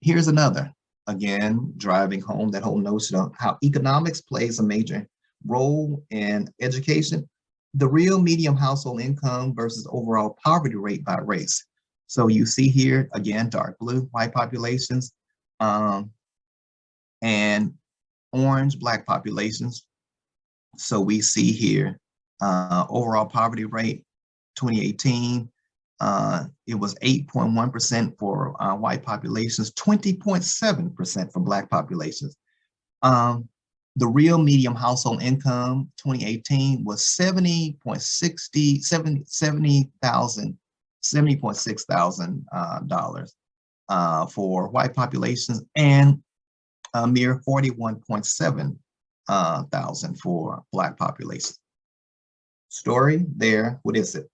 Here's another, again, driving home that whole notion of how economics plays a major role in education. The real median household income versus overall poverty rate by race. So you see here, again, dark blue, white populations, and orange, Black populations. So we see here, overall poverty rate, 2018, it was 8.1% for white populations, 20.7% for Black populations. The real median household income, 2018, was $70,600 for white populations, and a mere 41.7 thousand for Black populations. Story there, what is it?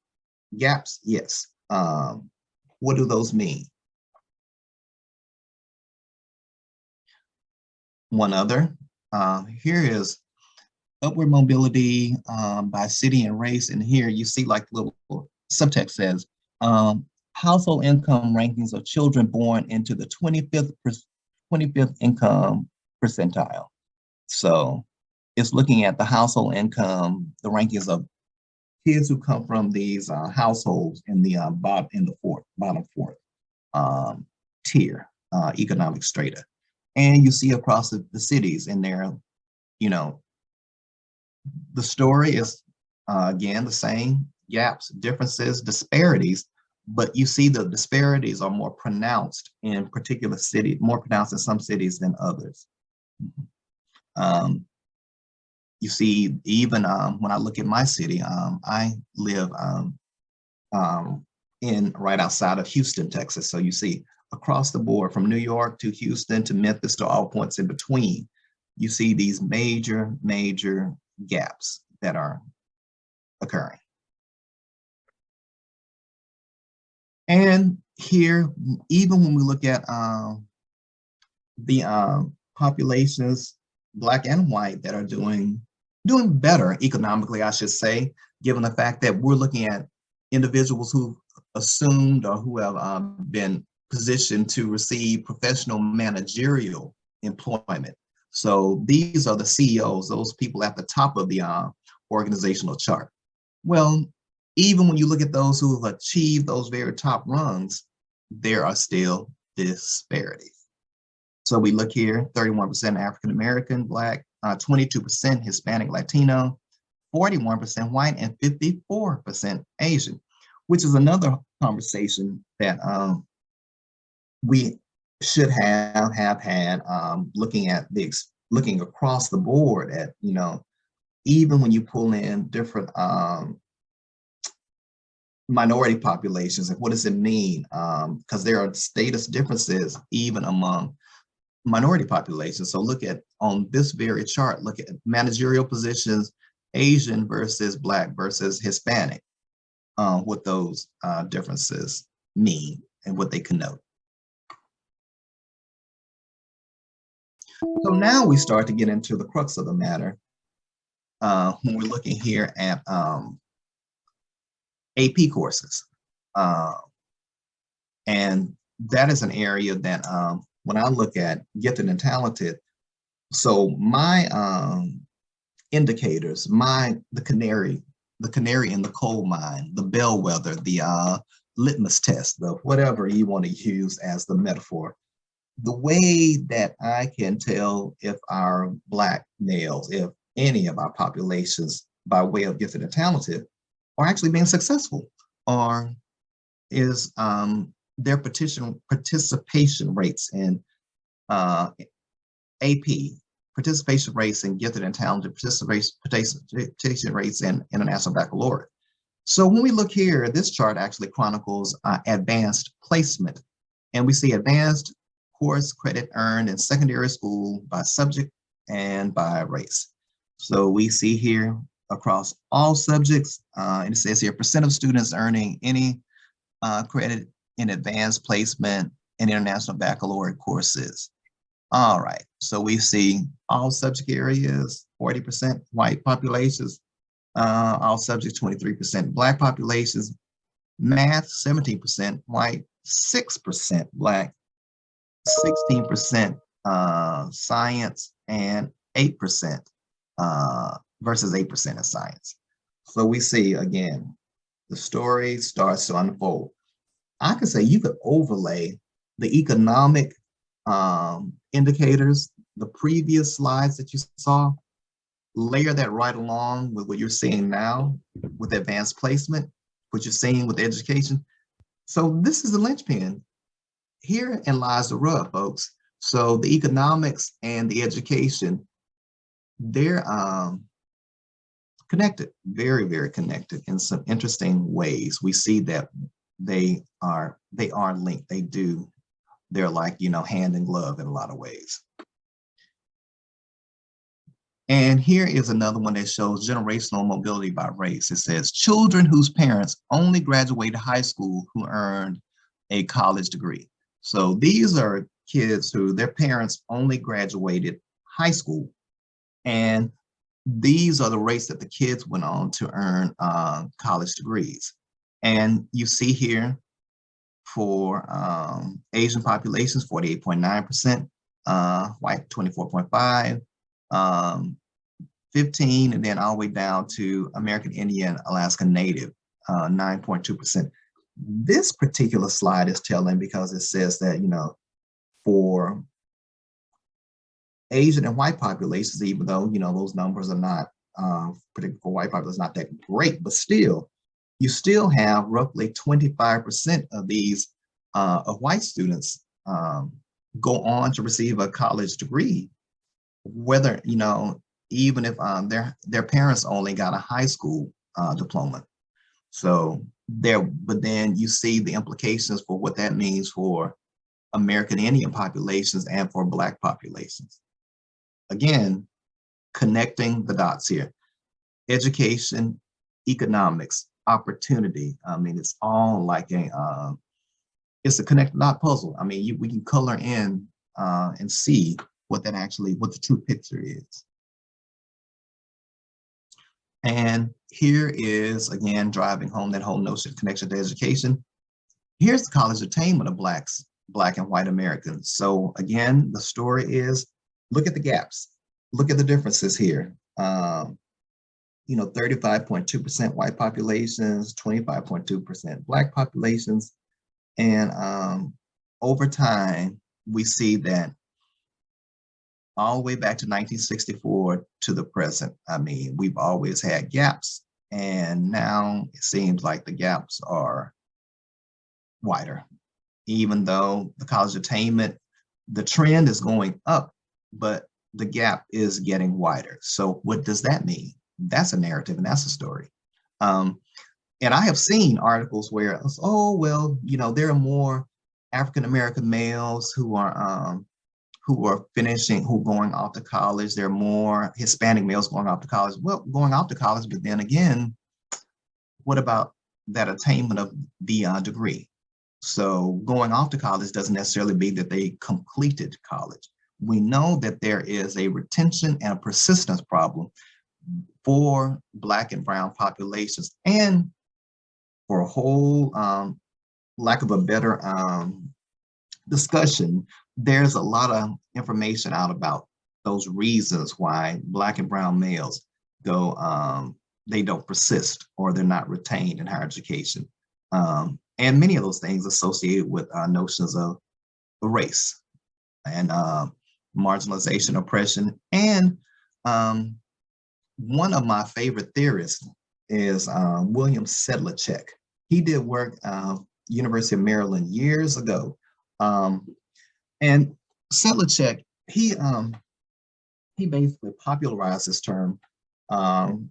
Gaps, yes. What do those mean? One other, here is upward mobility by city and race. And here you see like little subtext says, household income rankings of children born into the 25th income percentile. So it's looking at the household income, the rankings of kids who come from these households in the bottom fourth tier economic strata. And you see across the cities in there, you know, the story is again the same. gaps, differences, disparities, but you see the disparities are more pronounced in particular cities, more pronounced in some cities than others. You see, even when I look at my city, I live in right outside of Houston, Texas. So you see across the board from New York to Houston to Memphis to all points in between, you see these major gaps that are occurring. And here, even when we look at the populations, Black and white, that are doing better economically, I should say, given the fact that we're looking at individuals who've assumed or who have been positioned to receive professional managerial employment. So these are the CEOs, those people at the top of the organizational chart. Well, even when you look at those who have achieved those very top rungs, there are still disparities. So we look here, 31% African-American, Black, 22% Hispanic Latino, 41% white, and 54% Asian, which is another conversation that we should have had, looking across the board at, even when you pull in different minority populations, and what does it mean? Because there are status differences even among minority populations. So look at, on this very chart, look at managerial positions, Asian versus Black versus Hispanic, what those differences mean and what they connote. So now we start to get into the crux of the matter when we're looking here at AP courses. And that is an area that when I look at gifted and talented, so my indicators, the canary in the coal mine, the bellwether, the litmus test, the whatever you want to use as the metaphor, the way that I can tell if our Black males, if any of our populations by way of gifted and talented are actually being successful, or is their participation rates in AP, participation rates in gifted and talented, participation rates in International Baccalaureate. So when we look here, this chart actually chronicles advanced placement, and we see advanced course credit earned in secondary school by subject and by race. So we see here across all subjects, and it says here, percent of students earning any credit in advanced placement in International Baccalaureate courses. All right, so we see all subject areas, 40% white populations, all subjects, 23% Black populations, math, 17% white, 6% Black, 16% science, and 8% versus 8% in science. So we see, again, the story starts to unfold. I could say you could overlay the economic indicators, the previous slides that you saw, layer that right along with what you're seeing now with advanced placement, what you're seeing with education. So this is the linchpin. Herein lies the rub, folks. So the economics and the education, they're connected, very connected in some interesting ways. We see that they are linked. They're like, hand in glove in a lot of ways. And here is another one that shows generational mobility by race. It says children whose parents only graduated high school who earned a college degree. So these are kids who their parents only graduated high school, and these are the rates that the kids went on to earn college degrees. And you see here for Asian populations, 48.9%, white 24.5%, 15%, and then all the way down to American Indian, Alaska Native, 9.2%. This particular slide is telling because it says that, for Asian and white populations, even though, those numbers are not, particularly for white populations, not that great, but still, you still have roughly 25% of these of white students go on to receive a college degree, whether, even if their parents only got a high school diploma. So but then you see the implications for what that means for American Indian populations and for Black populations. Again, connecting the dots here. Education, economics, opportunity. I mean, it's all like it's a connected dot puzzle. I mean, we can color in and see what the true picture is. And here is, again, driving home that whole notion of connection to education. Here's the college attainment of Black and white Americans. So again, the story is, look at the gaps. Look at the differences here. 35.2% white populations, 25.2% Black populations. And over time, we see that all the way back to 1964 to the present, I mean, we've always had gaps. And now it seems like the gaps are wider, even though the college attainment, the trend is going up, but the gap is getting wider. So what does that mean? That's a narrative and that's a story. And I have seen articles where, oh, well, there are more African-American males who are going off to college. There are more Hispanic males going off to college. Well, going off to college, but then again, what about that attainment of the degree? So going off to college doesn't necessarily mean that they completed college. We know that there is a retention and a persistence problem for Black and brown populations, and for a whole lack of a better discussion, there's a lot of information out about those reasons why Black and brown males they don't persist or they're not retained in higher education. And many of those things associated with notions of race and marginalization, oppression. And one of my favorite theorists is William Sedlacek. He did work University of Maryland years ago. And Sedlacek, he basically popularized this term called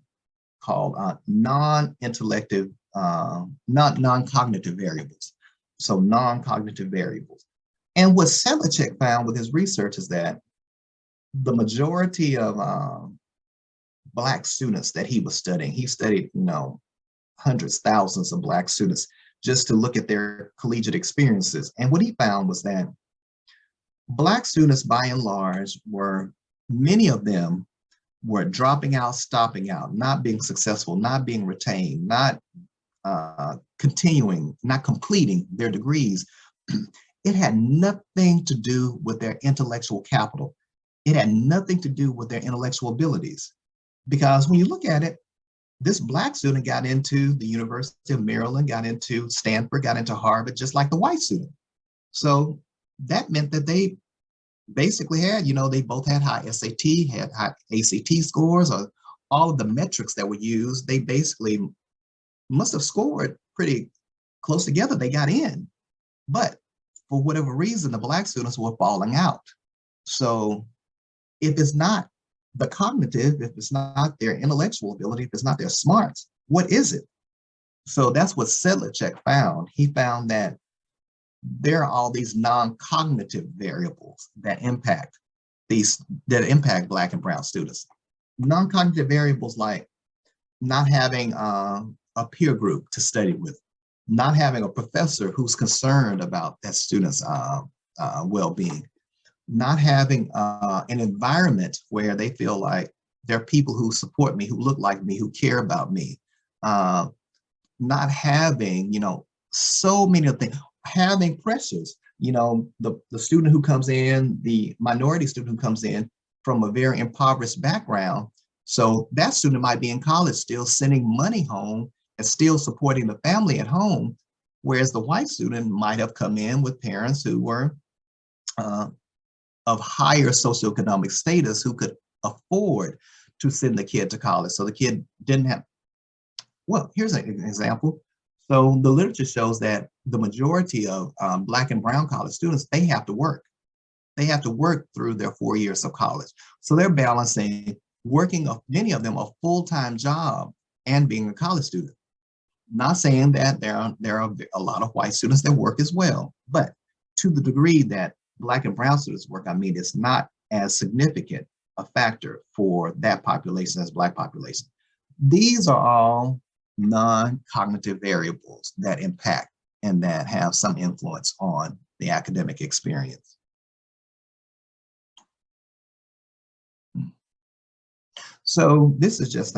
non-cognitive variables. So non-cognitive variables. And what Sedlacek found with his research is that the majority of Black students that he was studying, he studied, hundreds, thousands of Black students just to look at their collegiate experiences. And what he found was that Black students, by and large, many of them were dropping out, stopping out, not being successful, not being retained, not continuing, not completing their degrees. It had nothing to do with their intellectual capital. It had nothing to do with their intellectual abilities. Because when you look at it, this Black student got into the University of Maryland, got into Stanford, got into Harvard, just like the white student. So that meant that they basically had, they both had high SAT, had high ACT scores, or all of the metrics that were used. They basically must have scored pretty close together. They got in. But for whatever reason, the Black students were falling out. So if it's not the cognitive, if it's not their intellectual ability, if it's not their smarts, what is it? So that's what Sedlacek found. He found that there are all these non-cognitive variables that impact Black and brown students. Non-cognitive variables like not having a peer group to study with, not having a professor who's concerned about that student's well-being, not having an environment where they feel like there are people who support me, who look like me, who care about me, not having, so many of things, having pressures, the student who comes in, the minority student who comes in from a very impoverished background. So that student might be in college still sending money home and still supporting the family at home, whereas the white student might have come in with parents who were of higher socioeconomic status, who could afford to send the kid to college. So the kid didn't have, Well, here's an example. So the literature shows that the majority of Black and brown college students, they have to work. They have to work through their 4 years of college. So they're balancing working, many of them, a full-time job and being a college student. Not saying that there are a lot of white students that work as well, but to the degree that Black and brown students work, I mean, it's not as significant a factor for that population as Black population. These are all non-cognitive variables that impact and that have some influence on the academic experience. So this is just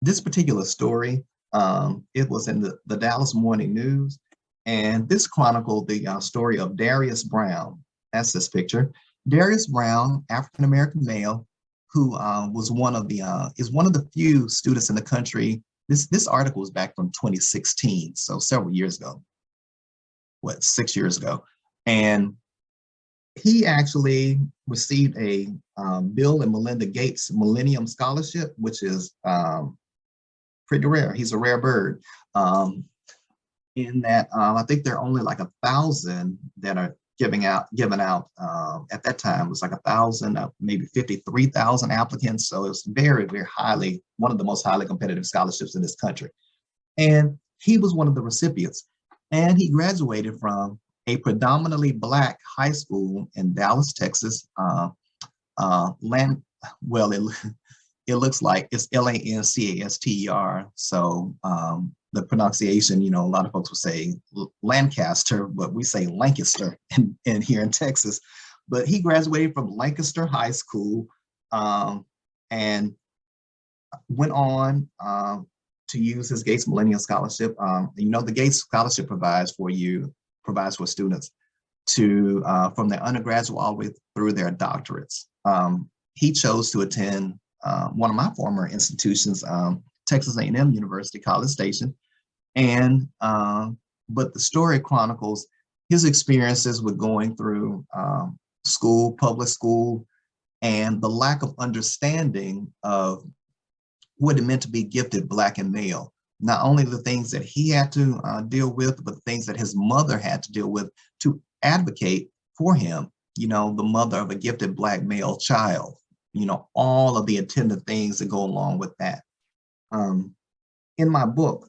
this particular story. It was in the Dallas Morning News, and this chronicled the story of Darius Brown. That's this picture. Darius Brown, African-American male, who was one of the few students in the country. This article was back from 2016, so several years ago. 6 years ago, and he actually received a Bill and Melinda Gates Millennium Scholarship, which is pretty rare. He's a rare bird. In that, I think there are only like 1,000 that are given out. At that time, it was like 1,000, maybe 53,000 applicants. So it was very, very one of the most highly competitive scholarships in this country. And he was one of the recipients. And he graduated from a predominantly Black high school in Dallas, Texas. It looks like it's Lancaster. So the pronunciation, a lot of folks will say Lancaster, but we say Lancaster in here in Texas. But he graduated from Lancaster High School and went on to use his Gates Millennium Scholarship. The Gates Scholarship provides for students to from their undergraduate all the way through their doctorates. He chose to attend one of my former institutions, Texas A&M University, College Station, and but the story chronicles his experiences with going through public school, and the lack of understanding of what it meant to be gifted Black and male. Not only the things that he had to deal with, but the things that his mother had to deal with to advocate for him, the mother of a gifted Black male child, all of the attendant things that go along with that. In my book,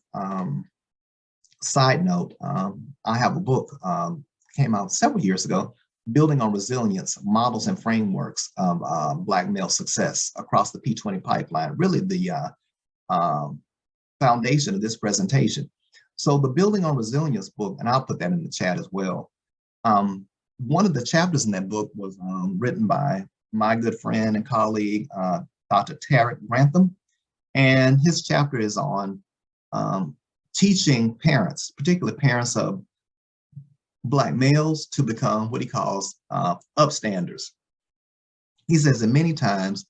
side note, I have a book, came out several years ago, Building on Resilience, Models and Frameworks of Black Male Success Across the P20 Pipeline, really the foundation of this presentation. So the Building on Resilience book, and I'll put that in the chat as well. One of the chapters in that book was written by my good friend and colleague, Dr. Tarek Grantham, and his chapter is on teaching parents, particularly parents of Black males, to become what he calls upstanders. He says that many times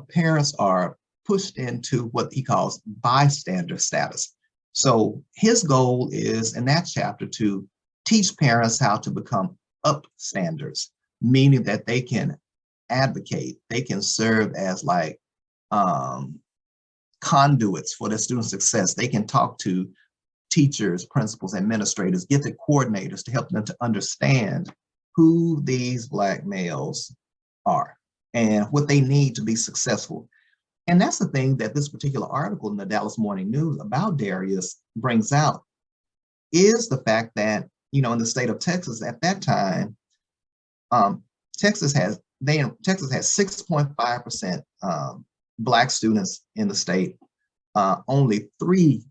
parents are pushed into what he calls bystander status. So his goal is in that chapter to teach parents how to become upstanders, meaning that they can advocate, they can serve as like conduits for their student success. They can talk to teachers, principals, administrators, gifted coordinators to help them to understand who these Black males are and what they need to be successful. And that's the thing that this particular article in the Dallas Morning News about Darius brings out, is the fact that, in the state of Texas at that time, Texas has 6.5% Black students in the state, only 3%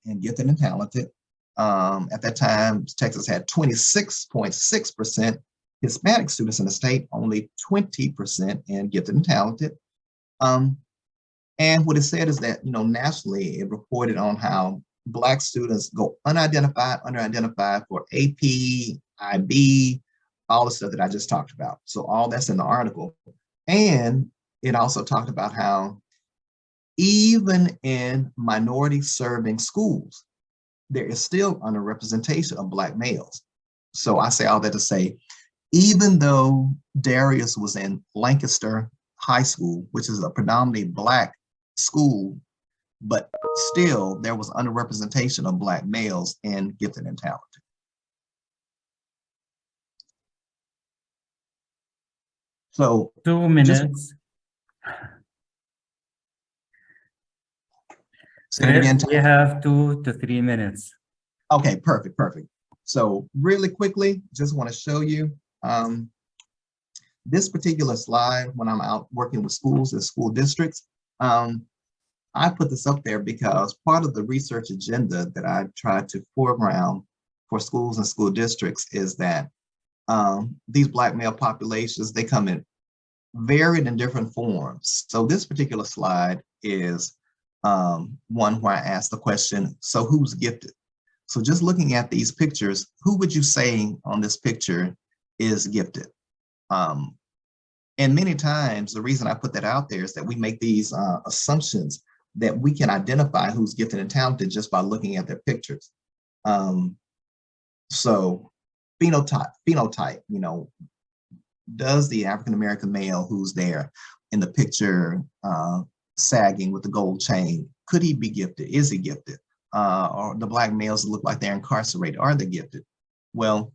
in gifted and talented. At that time, Texas had 26.6% Hispanic students in the state, only 20% in gifted and talented. And what it said is that, nationally, it reported on how Black students go unidentified, underidentified for AP, IB, all the stuff that I just talked about. So all that's in the article. And it also talked about how even in minority serving schools, there is still underrepresentation of Black males. So I say all that to say, even though Darius was in Lancaster High School, which is a predominantly Black school, but still there was underrepresentation of Black males in gifted and talented. So 2 minutes. say it again. We have 2 to 3 minutes. Okay, perfect, perfect. So really quickly, just want to show you this particular slide when I'm out working with schools and school districts. I put this up there because part of the research agenda that I try to foreground for schools and school districts is that these Black male populations, they come in varied and different forms. So this particular slide is one where I asked the question, so who's gifted? So just looking at these pictures, who would you say on this picture is gifted? And many times, the reason I put that out there is that we make these assumptions that we can identify who's gifted and talented just by looking at their pictures. So phenotype, you know, does the African-American male who's there in the picture sagging with the gold chain, could he be gifted? Is he gifted? Or the Black males that look like they're incarcerated, are they gifted? Well,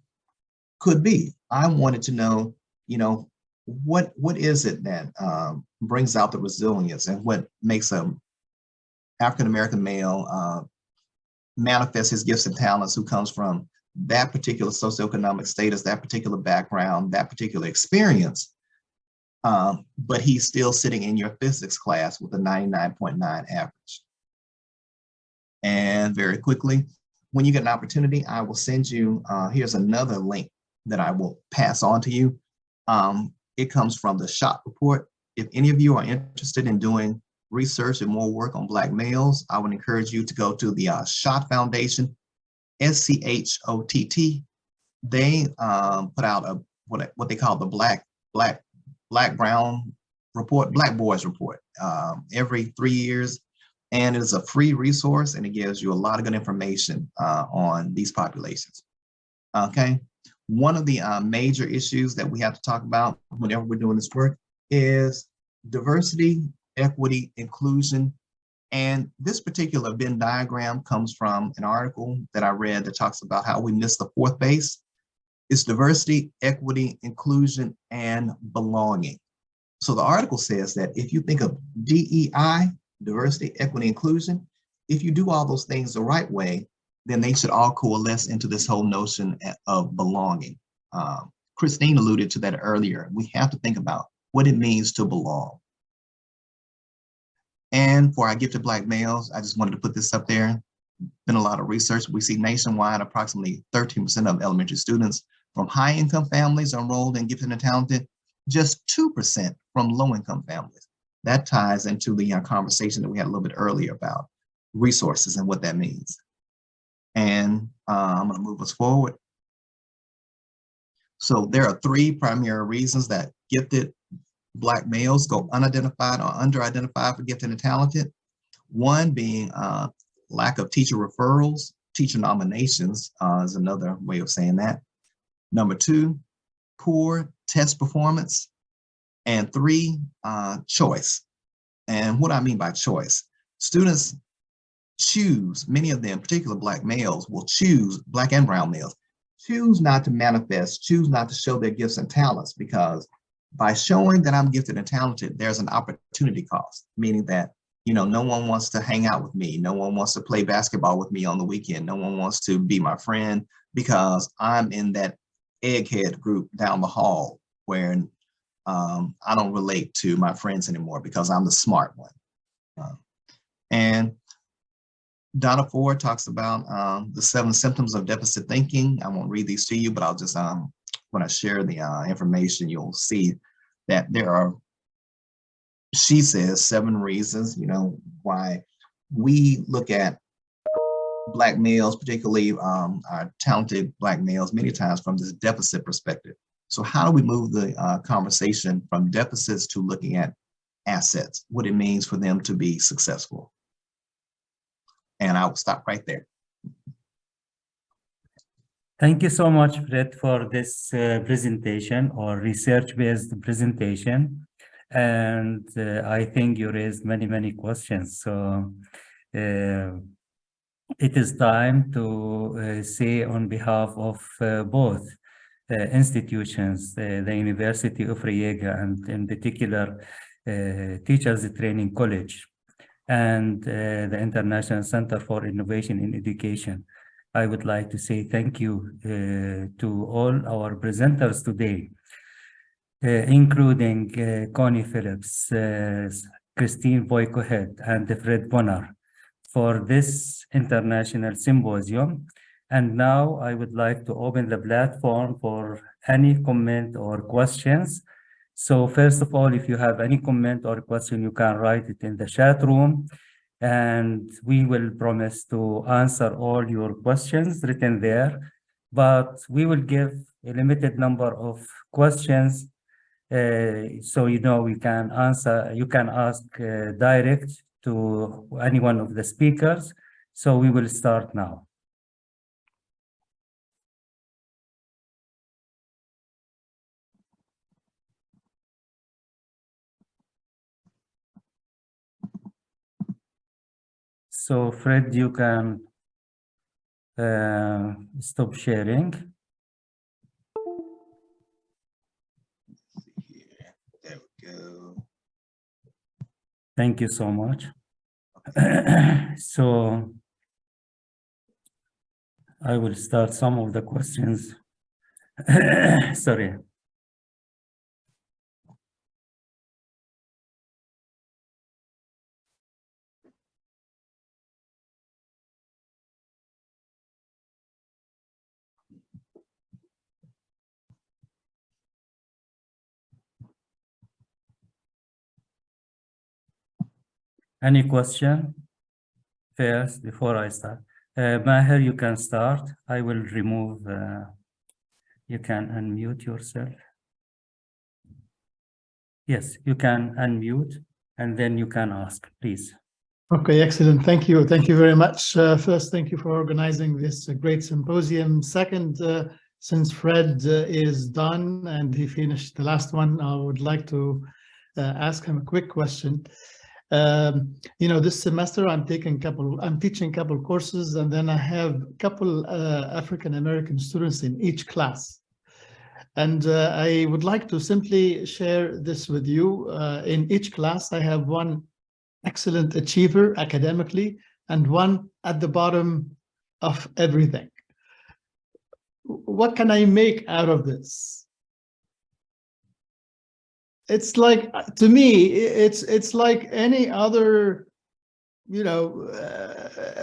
could be. I wanted to know, you know, what is it that brings out the resilience and what makes a African-American male manifest his gifts and talents who comes from that particular socioeconomic status, that particular background, that particular experience, but he's still sitting in your physics class with a 99.9 average. And very quickly, when you get an opportunity, I will send you, here's another link that I will pass on to you. It comes from the SHOT report. If any of you are interested in doing research and more work on Black males, I would encourage you to go to the SHOT Foundation, SCHOTT. They put out what they call the Black Brown report, Black Boys report, every 3 years. And it is a free resource and it gives you a lot of good information on these populations. Okay. One of the major issues that we have to talk about whenever we're doing this work is diversity, equity, inclusion. And this particular Venn diagram comes from an article that I read that talks about how we miss the fourth base. It's diversity, equity, inclusion, and belonging. So the article says that if you think of DEI, diversity, equity, inclusion, if you do all those things the right way, then they should all coalesce into this whole notion of belonging. Christine alluded to that earlier. We have to think about what it means to belong. And for our gifted Black males, I just wanted to put this up there. Been a lot of research. We see nationwide approximately 13% of elementary students from high-income families are enrolled in gifted and talented, just 2% from low-income families. That ties into the conversation that we had a little bit earlier about resources and what that means. And I'm going to move us forward. So there are 3 primary reasons that gifted Black males go unidentified or under-identified for gifted and talented. One being lack of teacher referrals, teacher nominations is another way of saying that. Number 2, poor test performance. And 3, choice. And what I mean by choice, students choose, many of them, particularly Black males, will choose, Black and brown males, choose not to manifest, choose not to show their gifts and talents, because by showing that I'm gifted and talented, there's an opportunity cost, meaning that, you know, no one wants to hang out with me. No one wants to play basketball with me on the weekend. No one wants to be my friend because I'm in that egghead group down the hall where I don't relate to my friends anymore because I'm the smart one. And Donna Ford talks about the 7 symptoms of deficit thinking. I won't read these to you, but I'll just, when I share the information, you'll see that there are, she says, 7 reasons, you know, why we look at Black males, particularly our talented Black males, many times from this deficit perspective. So how do we move the conversation from deficits to looking at assets, what it means for them to be successful? And I will stop right there. Thank you so much, Fred, for this presentation or research-based presentation. And I think you raised many questions. So It is time to say on behalf of both institutions, the University of Riega and in particular Teachers Training College and the International Center for Innovation in Education. I would like to say thank you to all our presenters today, including Connie Phillips, Christine Boykohead, and Fred Bonner for this international symposium. And now I would like to open the platform for any comment or questions. So first of all, if you have any comment or question, you can write it in the chat room, and we will promise to answer all your questions written there, but we will give a limited number of questions so you know we can answer, you can ask direct to any one of the speakers. So we will start now. So Fred, you can stop sharing. There we go. Thank you so much. So I will start some of the questions. Sorry. Any question first before I start? Maher, you can start. I will remove, you can unmute yourself. Yes, you can unmute and then you can ask, please. Okay, excellent. Thank you. Thank you very much. First, thank you for organizing this great symposium. Second, since Fred is done and he finished the last one, I would like to ask him a quick question. You know, this semester I'm teaching a couple courses, and then I have a couple African-American students in each class. And I would like to simply share this with you. In each class, I have one excellent achiever academically and one at the bottom of everything. What can I make out of this? It's like, to me, it's like any other, you know,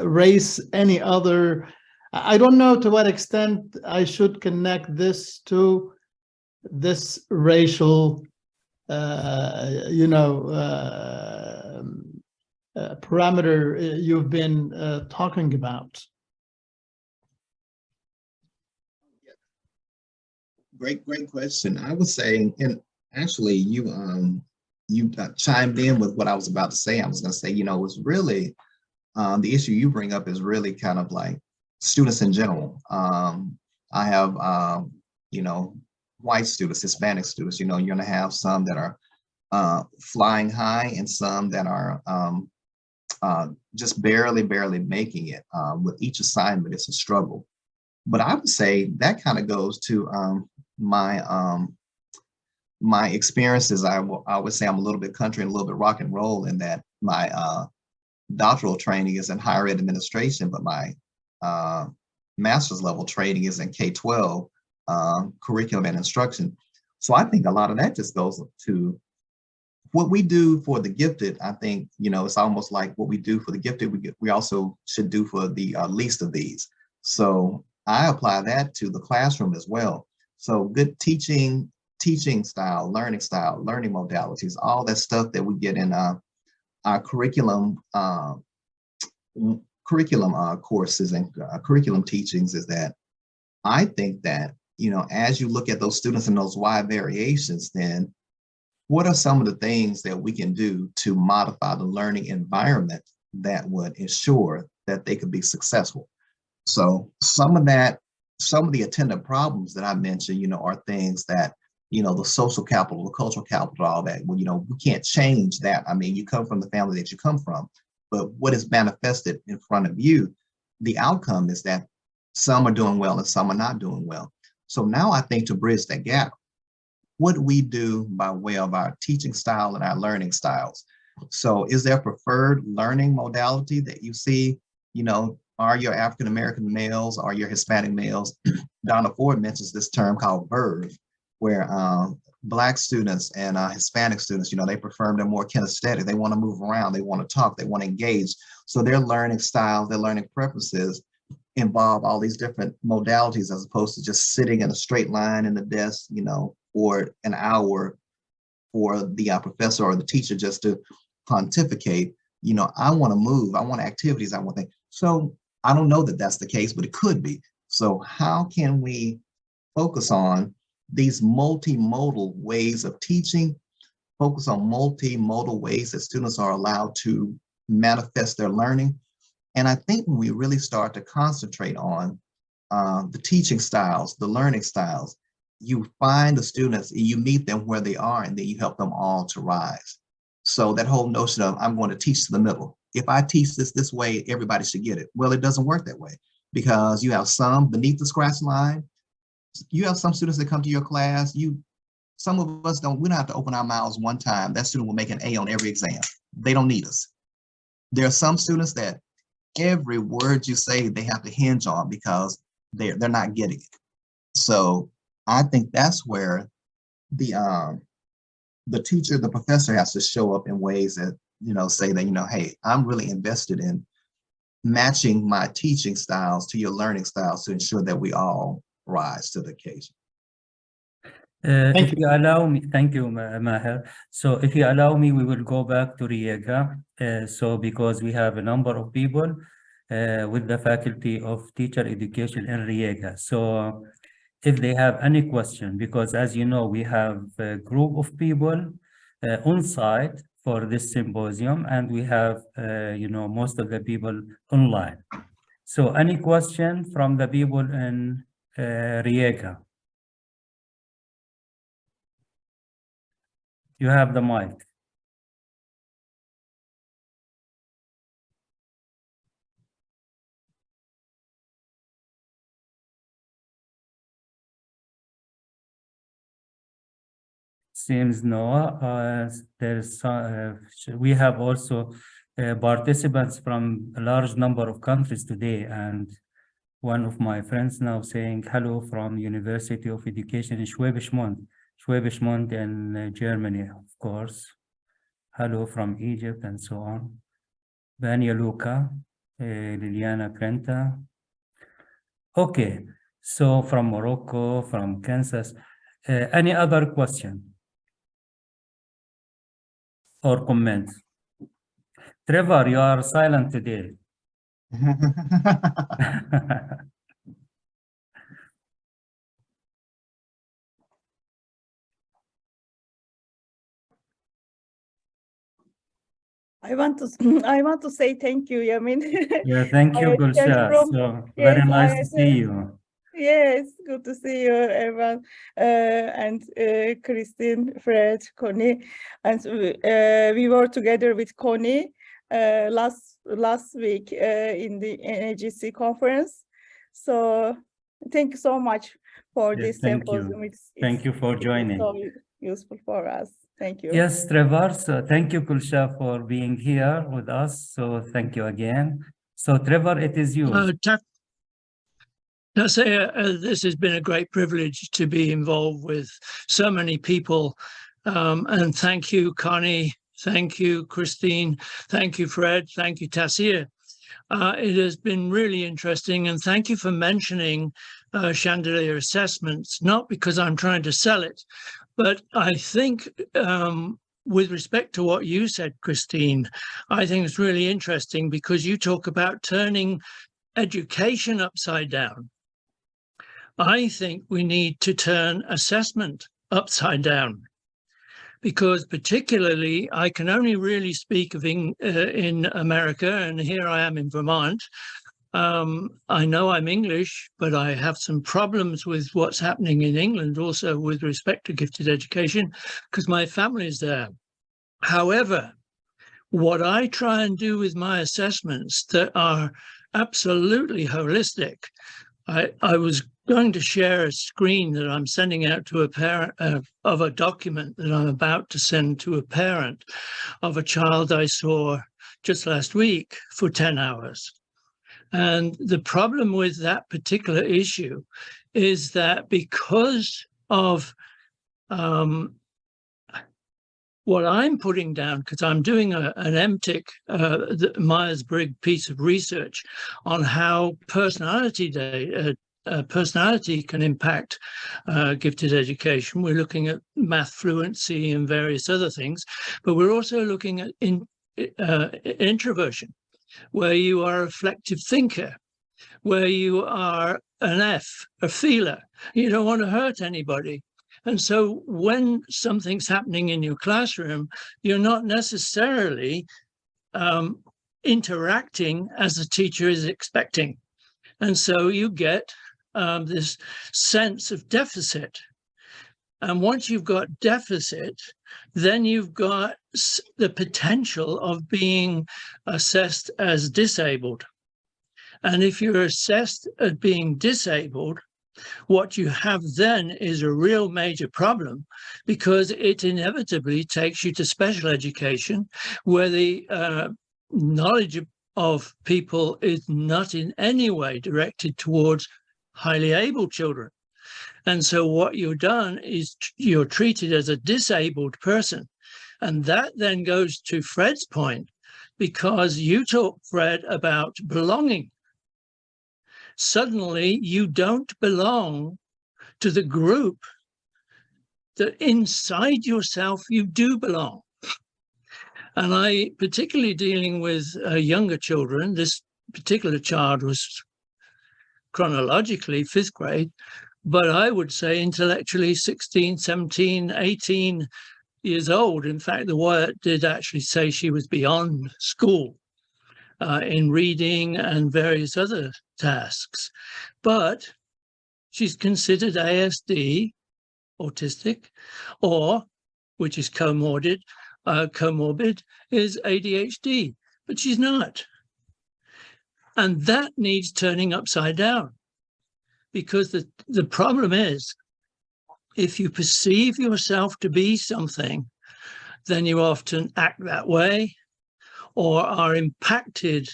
race, any other. I don't know to what extent I should connect this to this racial, you know, parameter you've been talking about. Great question. I would say, and actually you chimed in with what I was about to say. I was going to say, you know, it's really the issue you bring up is really kind of like students in general. I have, you know, white students, Hispanic students. You know, you're going to have some that are flying high and some that are just barely making it. With each assignment, it's a struggle. But I would say that kind of goes to my experiences. I would say I'm a little bit country and a little bit rock and roll in that my doctoral training is in higher ed administration, but my master's level training is in K-12 curriculum and instruction. So I think a lot of that just goes to what we do for the gifted. I think, you know, it's almost like what we do for the gifted, we also should do for the least of these. So I apply that to the classroom as well. So good teaching style, learning modalities, all that stuff that we get in our curriculum courses and curriculum teachings is that I think that, you know, as you look at those students and those wide variations, then what are some of the things that we can do to modify the learning environment that would ensure that they could be successful? So some of the attendant problems that I mentioned, you know, are things that, you know, the social capital, the cultural capital, all that, well, you know, we can't change that. I mean, you come from the family that you come from, but what is manifested in front of you, the outcome is that some are doing well and some are not doing well. So now I think to bridge that gap, what do we do by way of our teaching style and our learning styles? So is there a preferred learning modality that you see, you know, are your African-American males, are your Hispanic males? Donna Ford mentions this term called verve, where Black students and Hispanic students, you know, they prefer them more kinesthetic. They want to move around, they want to talk, they want to engage. So their learning styles, their learning preferences involve all these different modalities as opposed to just sitting in a straight line in the desk, you know, for an hour for the professor or the teacher just to pontificate. You know, I want to move, I want activities, I want things. So I don't know that that's the case, but it could be. So how can we focus on these multimodal ways of teaching, focus on multimodal ways that students are allowed to manifest their learning? And I think when we really start to concentrate on the teaching styles, the learning styles, you find the students, you meet them where they are, and then you help them all to rise. So that whole notion of I'm going to teach to the middle. If I teach this way, everybody should get it. Well, it doesn't work that way, because you have some beneath the scratch line. You have some students that come to your class. Some of us we don't have to open our mouths one time. That student will make an A on every exam. They don't need us. There are some students that every word you say, they have to hinge on because they're not getting it. So I think that's where the teacher, the professor has to show up in ways that, you know, say that, you know, hey, I'm really invested in matching my teaching styles to your learning styles to ensure that we all rise to the occasion. If you allow me, thank you, Maher. So if you allow me, we will go back to Riega. So because we have a number of people with the Faculty of Teacher Education in Riega. So if they have any question, because as you know, we have a group of people on site for this symposium, and we have, you know, most of the people online. So any question from the people in Riega? You have the mic. Seems no. We have also participants from a large number of countries today, and one of my friends now saying hello from University of Education in Schwäbisch Gmünd in Germany, of course. Hello from Egypt and so on. Vania Luca, Liliana Krenta. Okay, so from Morocco, from Kansas. Any other question or comment? Trevor, you are silent today. I want to say thank you, Yamin. Yeah, thank you, Gulsha. So very nice to see you. Yes, good to see you, everyone, and Christine, Fred, Connie, and we were together with Connie last week in the NAGC conference. So thank you so much for this symposium. Thank you for joining. It's so useful for us. Thank you. Yes, Trevor. So thank you, Gulsha, for being here with us. So thank you again. So Trevor, it is yours. This has been a great privilege to be involved with so many people. And thank you, Connie. Thank you, Christine. Thank you, Fred. Thank you, Tassir. It has been really interesting. And thank you for mentioning chandelier assessments, not because I'm trying to sell it, but I think with respect to what you said, Christine, I think it's really interesting because you talk about turning education upside down. I think we need to turn assessment upside down, because particularly I can only really speak of in America, and here I am in Vermont. I know I'm English, but I have some problems with what's happening in England also with respect to gifted education, because my family is there. However, What I try and do with my assessments that are absolutely holistic, I was going to share a screen that I'm sending out to a parent of a document that I'm about to send to a parent of a child I saw just last week for 10 hours. And the problem with that particular issue is that because of what I'm putting down, because I'm doing an MTIC, Myers-Briggs piece of research on how personality can impact gifted education. We're looking at math fluency and various other things, but we're also looking at introversion, where you are a reflective thinker, where you are an F, a feeler. You don't want to hurt anybody. And so when something's happening in your classroom, you're not necessarily interacting as the teacher is expecting. And so you get this sense of deficit. And once you've got deficit, then you've got the potential of being assessed as disabled. And if you're assessed as being disabled, what you have then is a real major problem, because it inevitably takes you to special education, where the knowledge of people is not in any way directed towards highly able children. And so what you're done is you're treated as a disabled person. And that then goes to Fred's point, because you talk, Fred, about belonging. Suddenly you don't belong to the group that inside yourself you do belong. And I, particularly dealing with younger children, this particular child was chronologically 5th grade, but I would say intellectually 16, 17, 18 years old. In fact, the word did actually say she was beyond school in reading and various other tasks, but she's considered ASD, autistic, or, which is comorbid, is ADHD, but she's not. And that needs turning upside down, because the problem is, if you perceive yourself to be something, then you often act that way, or are impacted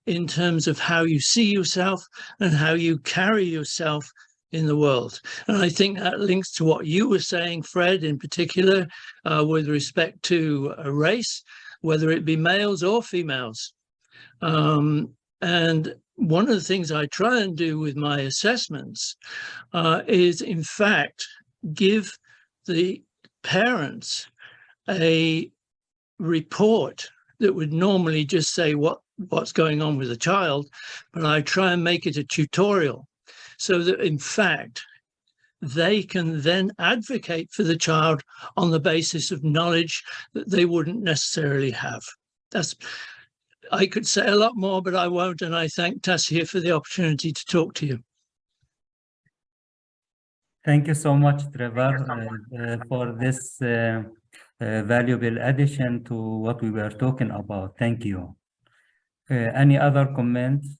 in terms of how you see yourself and how you carry yourself in the world. And I think that links to what you were saying, Fred, in particular, with respect to a race, whether it be males or females. And one of the things I try and do with my assessments is, in fact, give the parents a report that would normally just say what's going on with the child, but I try and make it a tutorial so that, in fact, they can then advocate for the child on the basis of knowledge that they wouldn't necessarily have. I could say a lot more, but I won't, and I thank Tasia for the opportunity to talk to you. Thank you so much, Trevor, for this valuable addition to what we were talking about. Thank you. Any other comments?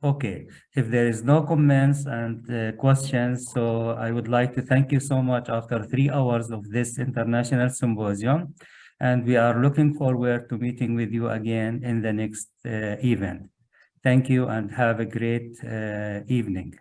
Okay, if there is no comments and questions, so I would like to thank you so much after 3 hours of this international symposium, and we are looking forward to meeting with you again in the next event. Thank you and have a great evening.